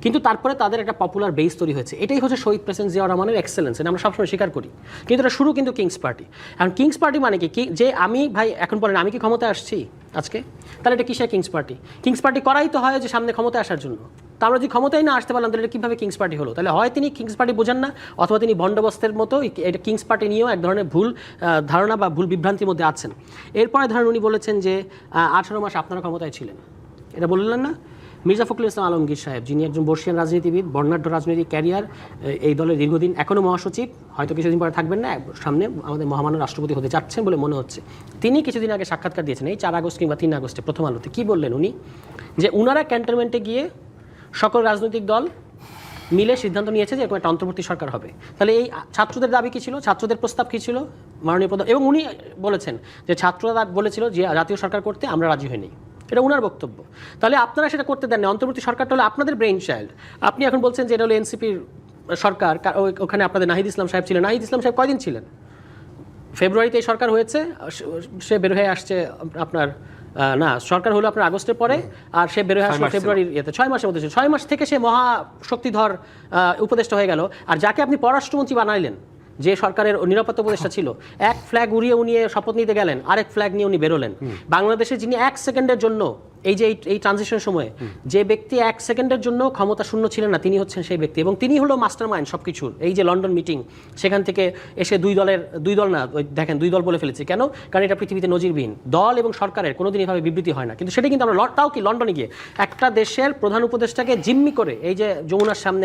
কিন্তু তারপরে তাদের একটা পপুলার বেস তৈরি হয়েছে। এটাই হচ্ছে শহীদ প্রেসিডেন্ট জিয়াউর রহমানের এক্সেলেন্স, এটা আমরা সবসময় স্বীকার করি। কিন্তু এটা শুরু কিন্তু কিংস পার্টি। এখন কিংস পার্টি মানে কি, যে আমি ভাই এখন বলেন আমি কি ক্ষমতায় আসছি আজকে, তাহলে এটা কিসের কিংস পার্টি? কিংস পার্টি করাই তো হয় যে সামনে ক্ষমতায় আসার জন্য। তা আমরা যদি ক্ষমতায় না আসতে পারলাম তাহলে এটা কীভাবে কিংস পার্টি হলো? তাহলে হয় তিনি কিংস পার্টি বোঝেন না, অথবা তিনি বন্দোবস্তের মতো এটা কিংস পার্টি নিয়েও এক ধরনের ভুল ধারণা বা ভুল বিভ্রান্তির মধ্যে আছেন। এরপরে ধরেন উনি বলেছেন যে 18 মাস আপনারা ক্ষমতায় ছিলেন, এটা বললেন না? মির্জা ফখরুল ইসলাম আলমগীর সাহেব, যিনি একজন বর্ষিয়ান রাজনীতিবিদ, বর্ণাঢ্য রাজনৈতিক ক্যারিয়ার, এই দলের দীর্ঘদিন, এখনও মহাসচিব, হয়তো কিছুদিন পরে থাকবেন না, সামনে আমাদের মহামান্য রাষ্ট্রপতি হতে যাচ্ছেন বলে মনে হচ্ছে। তিনি কিছুদিন আগে সাক্ষাৎকার দিয়েছেন, এই 4 আগস্ট কিংবা 3 আগস্টে প্রথম আলোতে। কী বললেন উনি? যে উনারা ক্যান্টনমেন্টে গিয়ে সকল রাজনৈতিক দল মিলে সিদ্ধান্ত নিয়েছে যে এরকম একটা অন্তর্বর্তী সরকার হবে। তাহলে এই ছাত্রদের দাবি কী ছিল, ছাত্রদের প্রস্তাব কী ছিল মাননীয় প্রধান, এবং উনি বলেছেন যে ছাত্ররা বলেছিল যে জাতীয় সরকার করতে আমরা রাজি হইনি, এটা ওনার বক্তব্য। তাহলে আপনারা সেটা করতে দেন না, অন্তর্বর্তী সরকারটা হলো আপনাদের ব্রেইন চাইল্ড। আপনি এখন বলছেন যে এটা হলো এনসিপির সরকার, ওখানে আপনাদের নাহিদ ইসলাম সাহেব ছিলেন। নাহিদ ইসলাম সাহেব কয়দিন ছিলেন? ফেব্রুয়ারিতে এই সরকার হয়েছে, সে বের হয়ে আসছে আপনার না সরকার হলো আপনার আগস্টের পরে, আর সে বের হয়ে আসলো ফেব্রুয়ারির ইয়েতে, 6 মাসের মধ্যে 6 মাস থেকে সে মহা শক্তিধর উপদেষ্টা হয়ে গেল। আর যাকে আপনি পররাষ্ট্রমন্ত্রী বানাইলেন, যে সরকারের নিরাপত্তা উপদেষ্টা ছিল, এক ফ্ল্যাগ উড়িয়ে উনিয়ে শপথ নিতে গেলেন, আরেক ফ্ল্যাগ নিয়ে উনি বেরোলেন। বাংলাদেশে যিনি 1 সেকেন্ডের জন্য এই যে এই ট্রানজিশন সময়ে যে ব্যক্তি 1 সেকেন্ডের জন্য ক্ষমতা শূন্য ছিলেন না, তিনি হচ্ছেন সেই ব্যক্তি, এবং তিনি হলো মাস্টার মাইন্ড সব কিছুর। এই যে লন্ডন মিটিং, সেখান থেকে এসে দুই দল না, দেখেন 2 দল বলে ফেলেছি কেন, কারণ এটা পৃথিবীতে নজিরবিহীন। দল এবং সরকারের কোনোদিন এভাবে বিবৃতি হয় না, কিন্তু সেটা কিন্তু আমরা তাও কি লন্ডনে গিয়ে একটা দেশের প্রধান উপদেষ্টাকে জিম্মি করে, এই যে যমুনার সামনে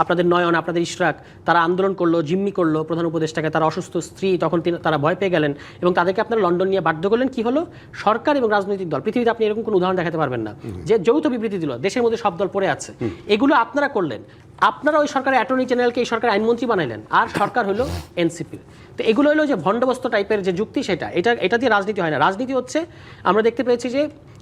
আপনাদের নয়ন, আপনাদের ইশরাক, তারা আন্দোলন করলো, জিম্মি করলো প্রধান উপদেষ্টাকে, তার অসুস্থ স্ত্রী, তখন তারা ভয় পেয়ে গেলেন এবং তাদেরকে আপনারা লন্ডন নিয়ে বাধ্য করলেন। কি হলো? সরকার এবং রাজনৈতিক দল, পৃথিবীতে আপনি এরকম কোনো উদাহরণ দেখাতে পারবেন না যে যৌথ বিবৃতি দিল, দেশের মধ্যে সব দল পড়ে আছে। এগুলো আপনারা করলেন, আপনারা ওই সরকারের অ্যাটর্নি জেনারেলকে এই সরকার আইনমন্ত্রী বানাইলেন, আর সরকার হলো এনসিপির। তো এগুলো হলো যে ভণ্ডবস্ত টাইপের যে যুক্তি, এটা দিয়ে রাজনীতি হয় না। রাজনীতি হচ্ছে, আমরা দেখতে পেয়েছি যে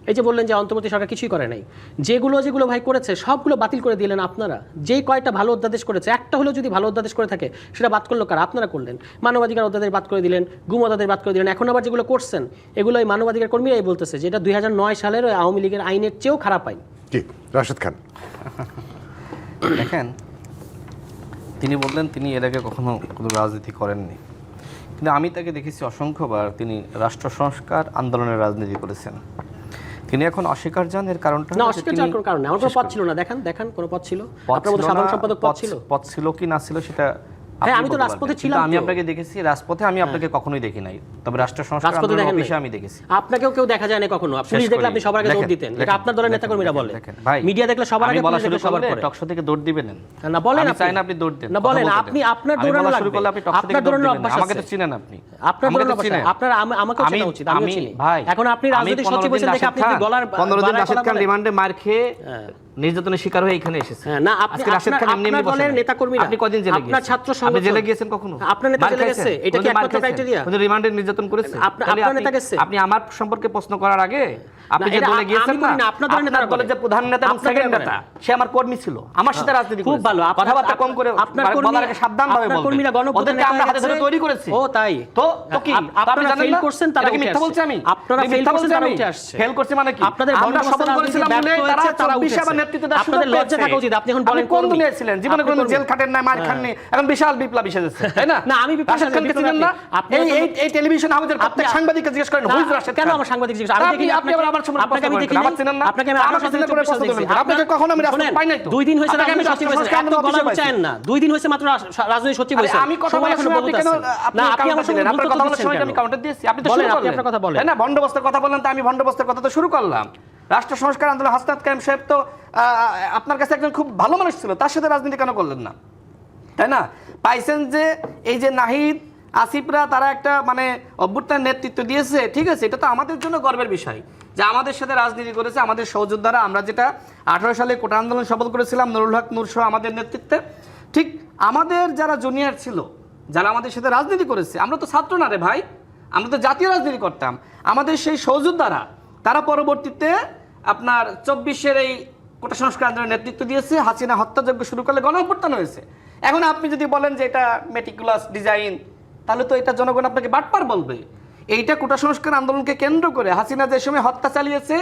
এই যে বললেন যে অন্তর্বর্তী সরকার কিছুই করে নাই, যেগুলো ভাই করেছে সবগুলো বাতিল করে দিলেন আপনারা। যেই কয়টা ভালো অধ্যাদেশ করেছে, একটা হলো যদি ভালো অধ্যাদেশ করে থাকে সেটা বাদ করলো কারা? আপনারা করলেন। মানবাধিকার অধ্যাদেশ বাদ করে দিলেন, গুম অধ্যাদেশ বাদ করে দিলেন। এখন আবার যেগুলো করছেন এগুলো এই মানবাধিকার কর্মীরাই বলতেছে যে এটা 2009 সালের ওই আওয়ামী লীগের আইনের চেয়েও খারাপ আইন। জি, রাশেদ খান। দেখেন, তিনি বললেন তিনি এর আগে কখনো কোনো রাজনীতি করেননি, কিন্তু আমি তাকে দেখেছি অসংখ্যবার তিনি রাষ্ট্র সংস্কার আন্দোলনের রাজনীতি করেছেন। তিনি এখন অস্বীকার যান, এর কারণটা না, অস্বীকার যাওয়ার কোনো কারণ নেই। আমার কোনো পদ ছিল না, দেখান কোনো পদ ছিল? আপনার মতো সাধারণ সম্পাদক পদ ছিল কি না ছিল সেটা হ্যাঁ, আমি তো রাজপথে ছিলাম। আমি আপনাকে দেখেছি রাজপথে, আমি আপনাকে কখনোই দেখি নাই, তবে রাষ্ট্র সংস্কার আন্দোলনের অফিসে আমি দেখেছি। আপনাকেও কেউ দেখা যায় না কখনো। পুলিশ দেখলে আপনি সবার আগে দৌড় দিতেন, এটা আপনার দলের নেতাকর্মীরা বলে। মিডিয়া দেখলে সবার আগে পুলিশ দেখলে সবার পরে। টকশো থেকে দৌড় দিবেন না, বলেন আপনি আপনি চাই না আপনি দৌড় দেন না, বলেন আপনি, আপনার দৌড়ানো শুরু করলে আপনি টকশো থেকে দৌড় দিবেন। আমাকে তো চিনেন আপনি, আপনার দৌড়ানো অভ্যাস, আপনার আমাকে চেনা উচিত, আমি চিনি ভাই। এখন আপনি রাজনৈতিক সচিব হয়েছেন দেখে আপনি গলার 15 দিন রাশেদ খান রিমান্ডে মার খেয়ে নির্যাতনের শিকার হয়ে এখানে এসেছে। না, আপনি রাশেদ খান এমনি এমনি বলেন, নেতাকর্মীরা আপনি কদিন জেলে গিয়েছেন? আপনার ছাত্র সংগঠন, আপনি জেলে গিয়েছেন কখনো? আপনার নেতা জেলে গেছে, এটা কি একমাত্র ক্রাইটেরিয়া? কোন রিমান্ডে নির্যাতন করেছে? আপনার নেতা গেছে? আপনি আমার সম্পর্কে প্রশ্ন করার আগে আপনি যে দলে গিয়েছেন না, আপনার দলের যে প্রধান নেতা এবং সেকেন্ড নেতা, সে আমার কর্মী ছিল, আমার সাথে রাজনীতি করেছে। খুব ভালো, কথাবার্তা কম করে বলার আগে সাবধানভাবে বলবেন। কর্মীরা ওদেরকে আমরা হাতে ধরে তৈরি করেছি। ও তাই তো কি আপনারা ফেল করছেন? তারা কি মিথ্যা বলছি? আমি আপনারা ফেল করছেন, তারা উঠে আসছে। ফেল করছে মানে কি? আপনাদের আমরা সফল করেছিলাম বলে তারা 24 আবার নেতৃত্ব দেওয়ার সুযোগ পেয়েছে। লজ্জা থাকা উচিত। আপনি এখন বলেন কোন দুনিয়ায় ছিলেন? জীবনে কোনো জেল খাটেন না, মার খাননি, এখন বিশাল বিপ্লবী সেজেছে, তাই না? না, আমি রাশেদ খানকে চিনেন না? এই টেলিভিশন হাউসের প্রত্যেক সাংবাদিককে জিজ্ঞেস করেন, হুইজ রাশেদ খান? কেন আমার সাংবাদিক জিজ্ঞেস? আমি দেখি আপনি আবার আমার সম্পর্কে আপনাকে আমি দেখি, আমার চিনেন না? আপনাকে আমি আমার সাথে করে প্রশ্ন করবেন। আপনাকে কখনো আমি রাজনীতি পাই নাই তো। 2 দিন হয়েছে আমি সচিব হয়েছে, এত গলা উচ্চায়েন না। 2 দিন হয়েছে মাত্র রাজনৈতিক সচিব হয়েছে। আমি কথা বলার সময় আপনি কেন আপনি আমার সঙ্গে আপনার কথা বলার সময় আমি কাউন্টার দিয়েছি? আপনি তো শুরু করলেন, আপনার কথা বলেন। তাই না? বন্দোবস্তের কথা বললেন, তো আমি বন্দোবস্তের কথা তো শুরু করলাম। রাষ্ট্র সংস্কার আন্দোলন হাসনাত কায়েম সাহেব তো আপনার কাছে একজন খুব ভালো মানুষ ছিল, তার সাথে রাজনীতি কেন করলেন না? তাই না? পাইছেন যে এই যে নাহিদ আসিফরা তারা একটা মানে অভ্যুত্থান নেতৃত্ব দিয়েছে, ঠিক আছে, এটা তো আমাদের জন্য গর্বের বিষয় যে আমাদের সাথে রাজনীতি করেছে আমাদের সহযোদ্ধারা। আমরা যেটা 18 সালে কোটা আন্দোলন সফল করেছিলাম নুরুল হক নূর সহ আমাদের নেতৃত্বে, ঠিক আমাদের যারা জুনিয়র ছিল, যারা আমাদের সাথে রাজনীতি করেছে, আমরা তো ছাত্র না রে ভাই, আমরা তো জাতীয় রাজনীতি করতাম। আমাদের সেই সহযোদ্ধারা তারা পরবর্তীতে আপনার 24-এর এই কোটা সংস্কার আন্দোলনের নেতৃত্ব দিয়েছে, হাসিনা হত্যাযজ্ঞ শুরু করলে গণঅভ্যুত্থান হয়েছে। এখন আপনি যদি বলেন যে এটা মেটিকুলাস ডিজাইন, তাহলে তো এটা জনগণ আপনাকে বাটপার বলবে। এইটা কোটা সংস্কার আন্দোলনকে কেন্দ্র করে হাসিনা যে সময় হত্যা চালিয়েছে,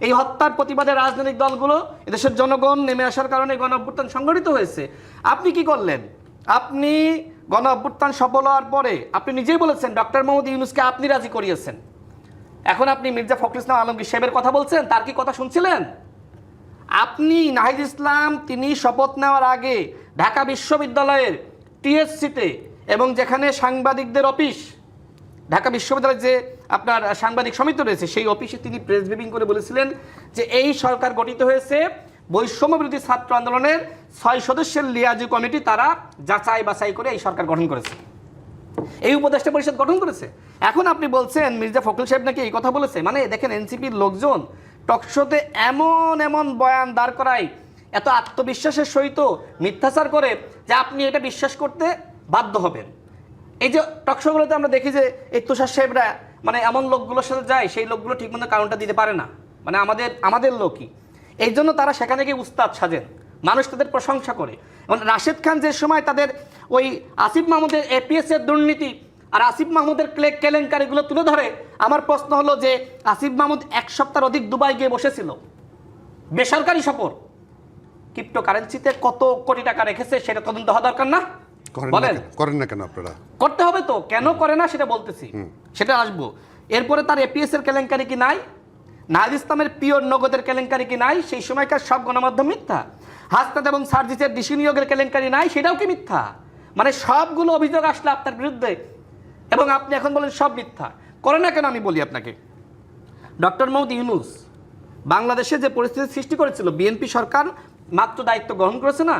এই হত্যার প্রতিবাদে রাজনৈতিক দলগুলো, এদেশের জনগণ নেমে আসার কারণে গণঅভ্যুত্থান সংগঠিত হয়েছে। আপনি কি করলেন? আপনি গণঅভ্যুত্থান সফল হওয়ার পরে আপনি নিজেই বলেছেন ডক্টর মোহাম্মদ ইউনূসকে আপনি রাজি করিয়েছেন। এখন আপনি মির্জা ফখরুল ইসলাম আলমগীর সাহেবের কথা বলছেন, তার কি কথা শুনছিলেন? আপনি নাহিদ ইসলাম তিনি শপথ নেওয়ার আগে ঢাকা বিশ্ববিদ্যালয়ের টিএসসিতে এবং যেখানে সাংবাদিকদের অফিস, ঢাকা বিশ্ববিদ্যালয়ের যে আপনার সাংবাদিক সমিতি রয়েছে, সেই অফিসে তিনি প্রেস ব্রিফিং করে বলেছিলেন যে এই সরকার গঠিত হয়েছে বৈষম্য বিরোধী ছাত্র আন্দোলনের 6 সদস্যের লিয়াজু কমিটি, তারা যাচাই বাছাই করে এই সরকার গঠন করেছে, এই উপদেষ্টা পরিষদ গঠন করেছে। এখন আপনি বলছেন মির্জা ফখরুল সাহেব নাকি এই কথা বলেছে। মানে দেখেন, এনসিপির লোকজন টকশোতে এমন বয়ান দাঁড় করায়, এত আত্মবিশ্বাসের সহিত মিথ্যাচার করে যে আপনি এটা বিশ্বাস করতে বাধ্য হবেন। এই যে টকশোগুলোতে আমরা দেখি যে এই তুষার সাহেবরা মানে এমন লোকগুলোর সাথে যায়, সেই লোকগুলো ঠিকমতো কাউন্টার দিতে পারে না, মানে আমাদের লোকই। এই জন্য তারা সেখানে গিয়ে উস্তাদ সাজেন, মানুষ তাদের প্রশংসা করে। এবং রাশেদ খান যে সময় তাদের ওই আসিফ মাহমুদের এপিএস এর দুর্নীতি আর আসিফ মাহমুদের কেলেঙ্কারিগুলো তুলে ধরে। আমার প্রশ্ন হলো যে আসিফ মাহমুদ 1 সপ্তাহের অধিক দুবাই গিয়ে বসেছিল, বেসরকারি সফর, ক্রিপ্টোকারেন্সিতে কত কোটি টাকা রেখেছে সেটা তদন্ত হওয়া দরকার না? করেন না কেন আপনারা? করতে হবে তো, কেন করে না সেটা বলতেছি, সেটা আসবো। এরপরে তার এপিএস এর কেলেঙ্কারি কি নাই? নাহিদ ইসলামের পিওর নগদের কেলেঙ্কারি কি নাই? সেই সময়কার সব গণমাধ্যম মিথ্যা। হাসনাত এবং সার্জিসের ডিসি নিয়োগের কেলেঙ্কারি নাই, সেটাও কি মিথ্যা? মানে সবগুলো অভিযোগ আসলে আপনার বিরুদ্ধে এবং আপনি এখন বলেন সব মিথ্যা। করে না কেন আমি বলি আপনাকে। ডক্টর মোহাম্মদ ইউনূস বাংলাদেশে যে পরিস্থিতি সৃষ্টি করেছিল, বিএনপি সরকার মাত্র দায়িত্ব গ্রহণ করেছে না,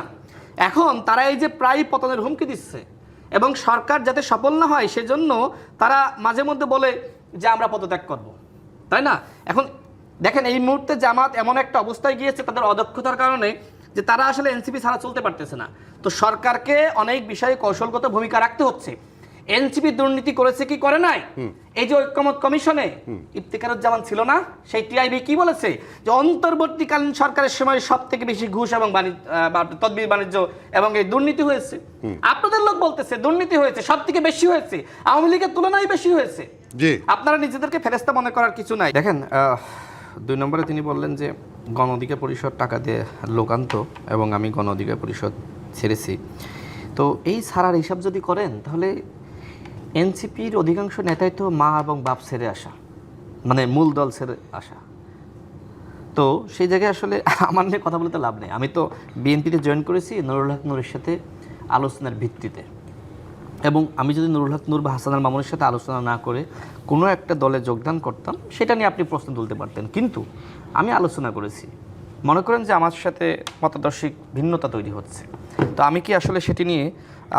এখন তারা এই যে প্রায় পতনের হুমকি দিচ্ছে এবং সরকার যাতে সফল না হয় সেজন্য তারা মাঝে মধ্যে বলে যে আমরা পদত্যাগ করব, তাই না? এখন দেখেন এই মুহূর্তে জামাত এমন একটা অবস্থায় গিয়েছে তাদের অদক্ষতার কারণে যে তারা আসলে এনসিপি ছাড়া চলতে পারতেছে না। তো সরকারকে অনেক বিষয়ে কৌশলগত ভূমিকা রাখতে হচ্ছে। এনসিপি দুর্নীতি করেছে কি করে নাই? এই যে ঐক্যমত কমিশনে ইফতিখারুজ্জামান ছিল না, সেই টিআইবি কি বলেছে যে অন্তর্বর্তীকালীন সরকারের সময় সব থেকে বেশি ঘুষ এবং তদবির বাণিজ্য এবং এই দুর্নীতি হয়েছে। আপনাদের লোক বলতেছে দুর্নীতি হয়েছে, সব থেকে বেশি হয়েছে, আওয়ামী লীগের তুলনায় বেশি হয়েছে। আপনারা নিজেদেরকে ফেরেস্তা মনে করার কিছু নাই। দেখেন 2 নম্বরে তিনি বললেন যে গণ অধিকার পরিষদ টাকা দিয়ে লোকান্ত এবং আমি গণ অধিকার পরিষদ ছেড়েছি। তো এই ছাড়ার হিসাব যদি করেন তাহলে এনসিপির অধিকাংশ নেতাই তো মা এবং বাপ ছেড়ে আসা, মানে মূল দল ছেড়ে আসা। তো সেই জায়গায় আসলে আমার নিয়ে কথা বলতে লাভ নেই। আমি তো বিএনপিতে জয়েন করেছি নুরুল হক নূরের সাথে আলোচনার ভিত্তিতে, এবং আমি যদি নুরুল হক নূর বা হাসান মামুনের সাথে আলোচনা না করে কোনো একটা দলে যোগদান করতাম সেটা নিয়ে আপনি প্রশ্ন তুলতে পারতেন, কিন্তু আমি আলোচনা করেছি। মনে করেন যে আমার সাথে মতাদর্শিক ভিন্নতা তৈরি হচ্ছে, তো আমি কি আসলে সেটি নিয়ে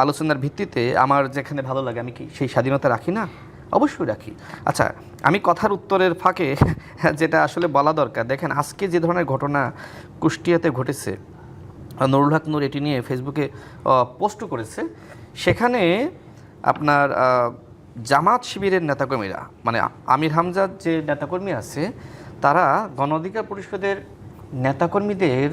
আলোচনার ভিত্তিতে আমার যেখানে ভালো লাগে আমি কি সেই স্বাধীনতা রাখি না? অবশ্যই রাখি। আচ্ছা, আমি কথার উত্তরের ফাঁকে যেটা আসলে বলা দরকার, দেখেন আজকে যে ধরনের ঘটনা কুষ্টিয়াতে ঘটেছে, নুরুল হক নূর এটি নিয়ে ফেসবুকে পোস্ট করেছে। সেখানে আপনার জামাত শিবিরের নেতাকর্মীরা, মানে আমির হামজার যে নেতাকর্মী আছে, তারা গণ অধিকার পরিষদের নেতাকর্মীদের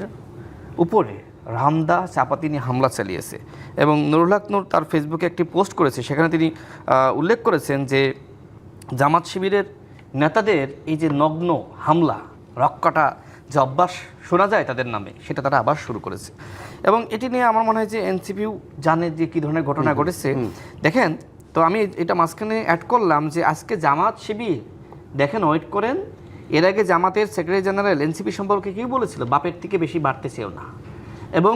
উপরে রামদা চাপাতি নিয়ে হামলা চালিয়েছে। এবং নুরুল হক নূর তার ফেসবুকে একটি পোস্ট করেছে, সেখানে তিনি উল্লেখ করেছেন যে জামাত শিবিরের নেতাদের এই যে নগ্ন হামলা, রক্কাটা যে অভ্যাস শোনা যায় তাদের নামে, সেটা তারা আবার শুরু করেছে। এবং এটি নিয়ে আমার মনে হয় যে এনসিপিও জানে যে কী ধরনের ঘটনা ঘটেছে। দেখেন, তো আমি এটা মাঝখানে অ্যাড করলাম যে আজকে জামাত শিবির, দেখেন ওয়েট করেন, এর আগে জামাতের সেক্রেটারি জেনারেল এনসিপি সম্পর্কে কী বলেছিল, বাপের থেকে বেশি বাড়তেছেও না। এবং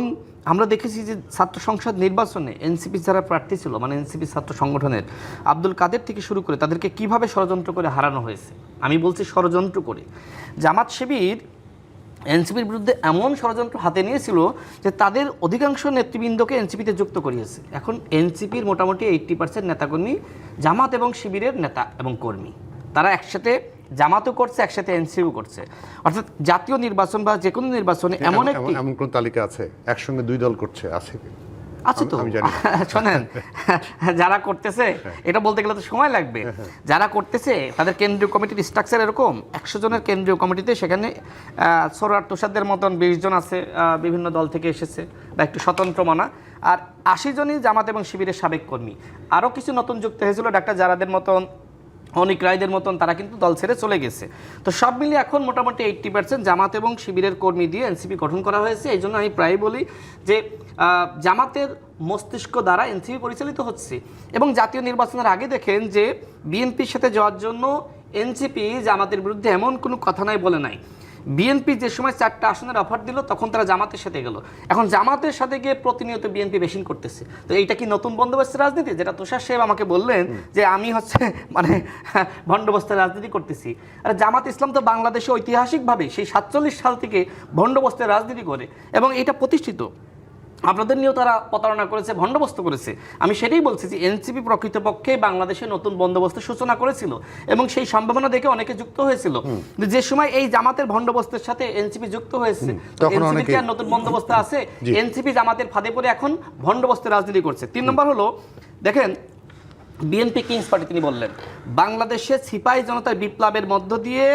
আমরা দেখেছি যে ছাত্র সংসদ নির্বাচনে এনসিপি যারা প্রার্থী ছিল, মানে এনসিপি ছাত্র সংগঠনের আব্দুল কাদের থেকে শুরু করে তাদেরকে কিভাবে ষড়যন্ত্র করে হারানো হয়েছে। আমি বলছি ষড়যন্ত্র করে। জামাত শিবির এনসিপির বিরুদ্ধে এমন ষড়যন্ত্র হাতে নিয়েছিল যে তাদের অধিকাংশ নেতৃবৃন্দকে এনসিপিতে যুক্ত করিয়েছে। এখন এনসিপির মোটামুটি 80% নেতাকর্মী জামাত এবং শিবিরের নেতা এবং কর্মী, তারা একসাথে জামাতও করছে, একসাথে এনসিপিও করছে। অর্থাৎ জাতীয় নির্বাচন বা যে কোনো নির্বাচনে এমন কোন তালিকা আছে একসঙ্গে 2 দল করছে? আছে তো শোনেন, যারা করতেছে এটা বলতে গেলে তো সময় লাগবে। যারা করতেছে তাদের কেন্দ্রীয় কমিটির স্ট্রাকচার এরকম, 100 জনের কেন্দ্রীয় কমিটিতে সেখানে সরোয়ার তুষারদের মতন 20 জন আছে, বিভিন্ন দল থেকে এসেছে বা একটু স্বতন্ত্র মানা, আর 80 জনই জামাত এবং শিবিরের সাবেক কর্মী। আরও কিছু নতুন যুক্ত হয়েছিল, ডাক্তার জারাদের মতন, অনিক রায়দের মতন, তারা কিন্তু দল ছেড়ে চলে গেছে। তো সব মিলিয়ে এখন মোটামুটি 80% জামাত এবং শিবিরের কর্মী দিয়ে এনসিপি গঠন করা হয়েছে। এই জন্য আমি প্রায় বলি যে জামাতের মস্তিষ্ক দ্বারা এনসিপি পরিচালিত হচ্ছে। এবং জাতীয় নির্বাচনের আগে দেখেন যে বিএনপির সাথে যাওয়ার জন্য এনসিপি জামাতের বিরুদ্ধে এমন কোনো কথা নাই বলে নাই। বিএনপি যে সময় 4টা আসনের অফার দিল তখন তারা জামাতের সাথে গেল। এখন জামাতের সাথে গিয়ে প্রতিনিয়ত বিএনপি বেশিন করতেছে। তো এইটা কি নতুন বন্দোবস্তের রাজনীতি? যেটা তুষার সাহেব আমাকে বললেন যে আমি মানে বন্দোবস্তের রাজনীতি করতেছি। আর জামাত ইসলাম তো বাংলাদেশে ঐতিহাসিকভাবে সেই 47 সাল থেকে বন্দোবস্তের রাজনীতি করে এবং এটা প্রতিষ্ঠিত। আপনাদের নিয়েও তারা প্রতারণা করেছে, বন্দোবস্ত করেছে। আমি সেটাই বলছি যে এনসিপি প্রকৃতপক্ষে বাংলাদেশে নতুন বন্দোবস্তের সূচনা করেছিল এবং সেই সম্ভাবনা দেখে অনেকে যুক্ত হয়েছিল। যে সময় এই জামাতের বন্দোবস্তের সাথে এনসিপি যুক্ত হয়েছে, এনসিপি আর নতুন বন্দোবস্ত আছে, এনসিপি জামাতের ফাঁদে পড়ে এখন বন্দোবস্তের রাজনীতি করছে। 3 নম্বর হলো, দেখেন বিএনপি কিংস পার্টি, তিনি বললেন বাংলাদেশে সিপাহী জনতার বিপ্লবের মধ্য দিয়ে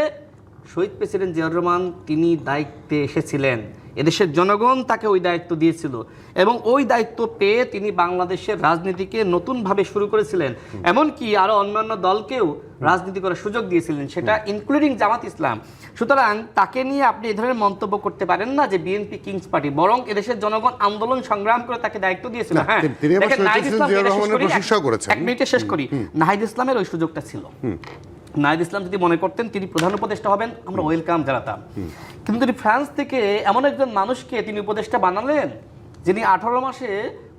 শহীদ প্রেসিডেন্ট জিয়াউর রহমান তিনি দায়িত্বে এসেছিলেন, এদেশের জনগণ তাকে ওই দায়িত্ব দিয়েছিল এবং ওই দায়িত্ব পেয়ে তিনি বাংলাদেশের রাজনীতিকে নতুনভাবে শুরু করেছিলেন, এমনকি আরো অন্যান্য দলকেও রাজনীতি করার সুযোগ দিয়েছিলেন, সেটা ইনক্লুডিং জামাত ইসলাম। সুতরাং তাকে নিয়ে আপনি এই ধরনের মন্তব্য করতে পারেন না যে বিএনপি কিংস পার্টি, বরং এদেশের জনগণ আন্দোলন সংগ্রাম করে তাকে দায়িত্ব দিয়েছিল। হ্যাঁ, দেখেন নাহিদ ইসলাম, এক মিনিটে শেষ করি, নাহিদ ইসলামের ওই সুযোগটা ছিল। নাহিদ ইসলাম যদি মনে করতেন তিনি প্রধান উপদেষ্টা হবেন, আমরা ওয়েলকাম জানাতাম। কিন্তু তিনি ফ্রান্স থেকে এমন একজন মানুষকে তিনি উপদেষ্টা বানালেন যিনি 18 মাসে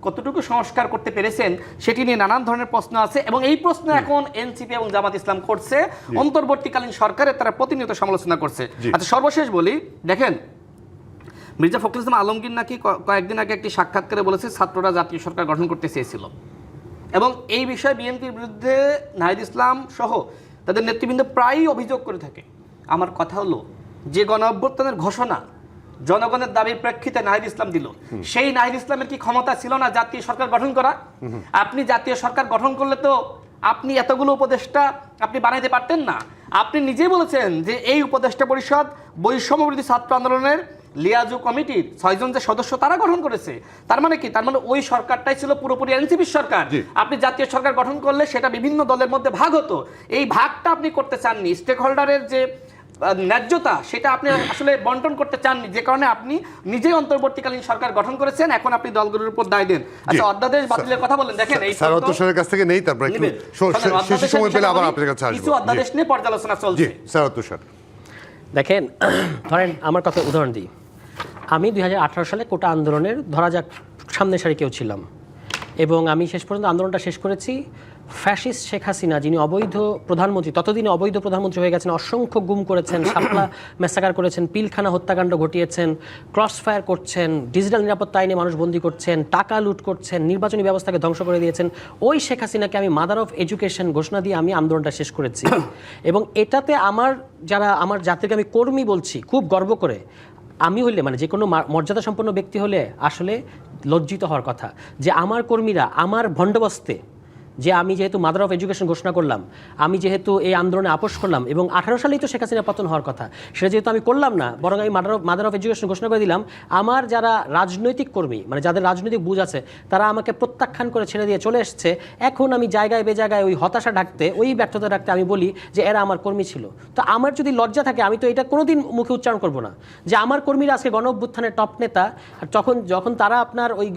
কতটুকু সংস্কার করতে পেরেছেন সেটি নিয়ে নানান ধরনের প্রশ্ন আছে, এবং এই প্রশ্ন এখন এনসিপি এবং জামাত ইসলাম করছে, অন্তর্বর্তীকালীন সরকারের তারা প্রতিনিয়ত সমালোচনা করছে। আচ্ছা, সর্বশেষ বলি, দেখেন মির্জা ফখরুল ইসলাম আলমগীর নাকি কয়েকদিন আগে একটি সাক্ষাৎকারে বলেছে ছাত্ররা জাতীয় সরকার গঠন করতে চেয়েছিল, এবং এই বিষয়ে বিএনপির বিরুদ্ধে নাহিদ ইসলাম সহ তাদের নেতৃবৃন্দ প্রায়ই অভিযোগ করে থাকে। আমার কথা হলো, যে গণ অভ্যুত্থানের ঘোষণা জনগণের দাবির প্রেক্ষিতে নাহিদ ইসলাম দিল, সেই নাহিদ ইসলামের কি ক্ষমতা ছিল না জাতীয় সরকার গঠন করা? আপনি জাতীয় সরকার গঠন করলে তো আপনি এতগুলো উপদেষ্টা আপনি বানাইতে পারতেন না। আপনি নিজেই বলেছেন যে এই উপদেষ্টা পরিষদ বৈষম্যবিরোধী ছাত্র আন্দোলনের লিয়াজু কমিটির 6 জন যে সদস্য তারা গঠন করেছে। তার মানে কি? তার মানে ওই সরকারটাই ছিল পুরোপুরি এনসিপির সরকার। আপনি জাতীয় সরকার গঠন করলে সেটা বিভিন্ন দলের মধ্যে ভাগ হতো, এই ভাগটা আপনি করতে চাননি। স্টেক হোল্ডারের যে ন্যায্যতা সেটা আপনি আসলে বন্টন করতে চাননি, যে কারণে আপনি নিজেই অন্তর্বর্তীকালীন সরকার গঠন করেছেন। এখন আপনি দলগুলোর উপর দায় দেন। আচ্ছা, অধ্যাদেশ বাতিলের কথা বলেন, দেখেন এই স্যার কাছ থেকে নেই, তারপর একটু শেষ সময় পেলে আবার আপনার কাছে আসব। কিছু অধ্যাদেশ নিয়ে পর্যালোচনা চলছে। স্যার দেখেন, ধরেন আমার কথা উদাহরণ দিই, আমি 2018 সালে কোটা আন্দোলনের ধরা যাক সামনের সারি কেউ ছিলাম, এবং আমি শেষ পর্যন্ত আন্দোলনটা শেষ করেছি। ফ্যাসিস্ট শেখ হাসিনা, যিনি অবৈধ প্রধানমন্ত্রী, ততদিনে অবৈধ প্রধানমন্ত্রী হয়ে গেছেন, অসংখ্য গুম করেছেন, শাপলা মেসাকার করেছেন, পিলখানা হত্যাকাণ্ড ঘটিয়েছেন, ক্রস ফায়ার করছেন, ডিজিটাল নিরাপত্তা আইনে মানুষ বন্দী করছেন, টাকা লুট করছেন, নির্বাচনী ব্যবস্থাকে ধ্বংস করে দিয়েছেন, ওই শেখ হাসিনাকে আমি মাদার অফ এডুকেশন ঘোষণা দিয়ে আমি আন্দোলনটা শেষ করেছি। এবং এটাতে আমার জাতিকে আমি কর্মী বলছি খুব গর্ব করে। আমি হইলে, মানে যে কোনো মর্যাদা সম্পন্ন ব্যক্তি হলে আসলে লজ্জিত হওয়ার কথা যে আমার কর্মীরা আমার ভণ্ডবস্তে, যে আমি যেহেতু মাদার অফ এডুকেশন ঘোষণা করলাম, আমি যেহেতু এই আন্দোলনে আপোষ করলাম, এবং 18 সালেই তো শেখ হাসিনা পতন হওয়ার কথা, সেটা যেহেতু আমি করলাম না, বরং আমি মাদার অফ এডুকেশন ঘোষণা করে দিলাম, আমার যারা রাজনৈতিক কর্মী, মানে যাদের রাজনৈতিক বুঝ আছে, তারা আমাকে প্রত্যাখ্যান করে ছেড়ে দিয়ে চলে এসছে। এখন আমি জায়গায় বেজায়গায় ওই হতাশা ঢাকতে, ওই ব্যর্থতা ঢাকতে আমি বলি যে এরা আমার কর্মী ছিল। তো আমার যদি লজ্জা থাকে, আমি তো এটা কোনোদিন মুখে উচ্চারণ করব না যে আমার কর্মীরা আজকে গণ অভ্যুত্থানের টপ নেতা। আর যখন তারা আপনার ওই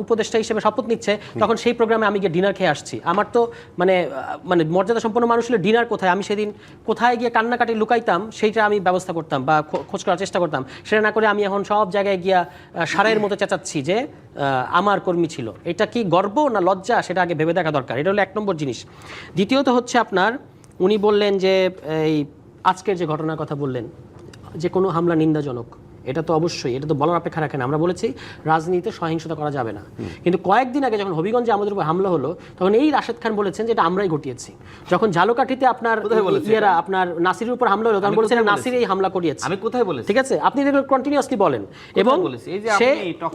উপদেষ্টা হিসেবে শপথ নিচ্ছে, তখন সেই প্রোগ্রামে আমি গিয়ে ডিনার খেয়ে আসছি। আমার তো মানে মর্যাদা সম্পন্ন মানুষ হলে ডিনার কোথায়, আমি সেদিন কোথায় গিয়ে কান্নাকাটি লুকাইতাম সেইটা আমি ব্যবস্থা করতাম বা খোঁজ করার চেষ্টা করতাম। সেটা না করে আমি এখন সব জায়গায় গিয়া সারের মতো চেঁচাচ্ছি যে আমার কর্মী ছিল। এটা কি গর্ব না লজ্জা, সেটা আগে ভেবে দেখা দরকার। এটা হলো 1 নম্বর জিনিস। দ্বিতীয়ত হচ্ছে আপনার, উনি বললেন যে এই আজকের যে ঘটনার কথা বললেন, যে কোনো হামলা নিন্দাজনক, এটা তো অবশ্যই, এটা তো বলার অপেক্ষা রাখে না। আমরা বলেছি রাজনীতিতে সহিংসতা করা যাবে না, কিন্তু কয়েকদিন আগে যখন হবিগঞ্জে আমাদের উপর হামলা হলো, তখন এই রাশেদ খান বলেছেন যে এটা আমরাই ঘটিয়েছি। যখন ঝালকাঠিতে আপনার আপনার নাসিরের উপর হামলা হলো, তখন বলেছেন নাসির এই হামলা করিয়েছে। আমি কোথায় বলেছি? ঠিক আছে, আপনি দেখবেন কন্টিনিউয়াসলি বলেন। এবং সে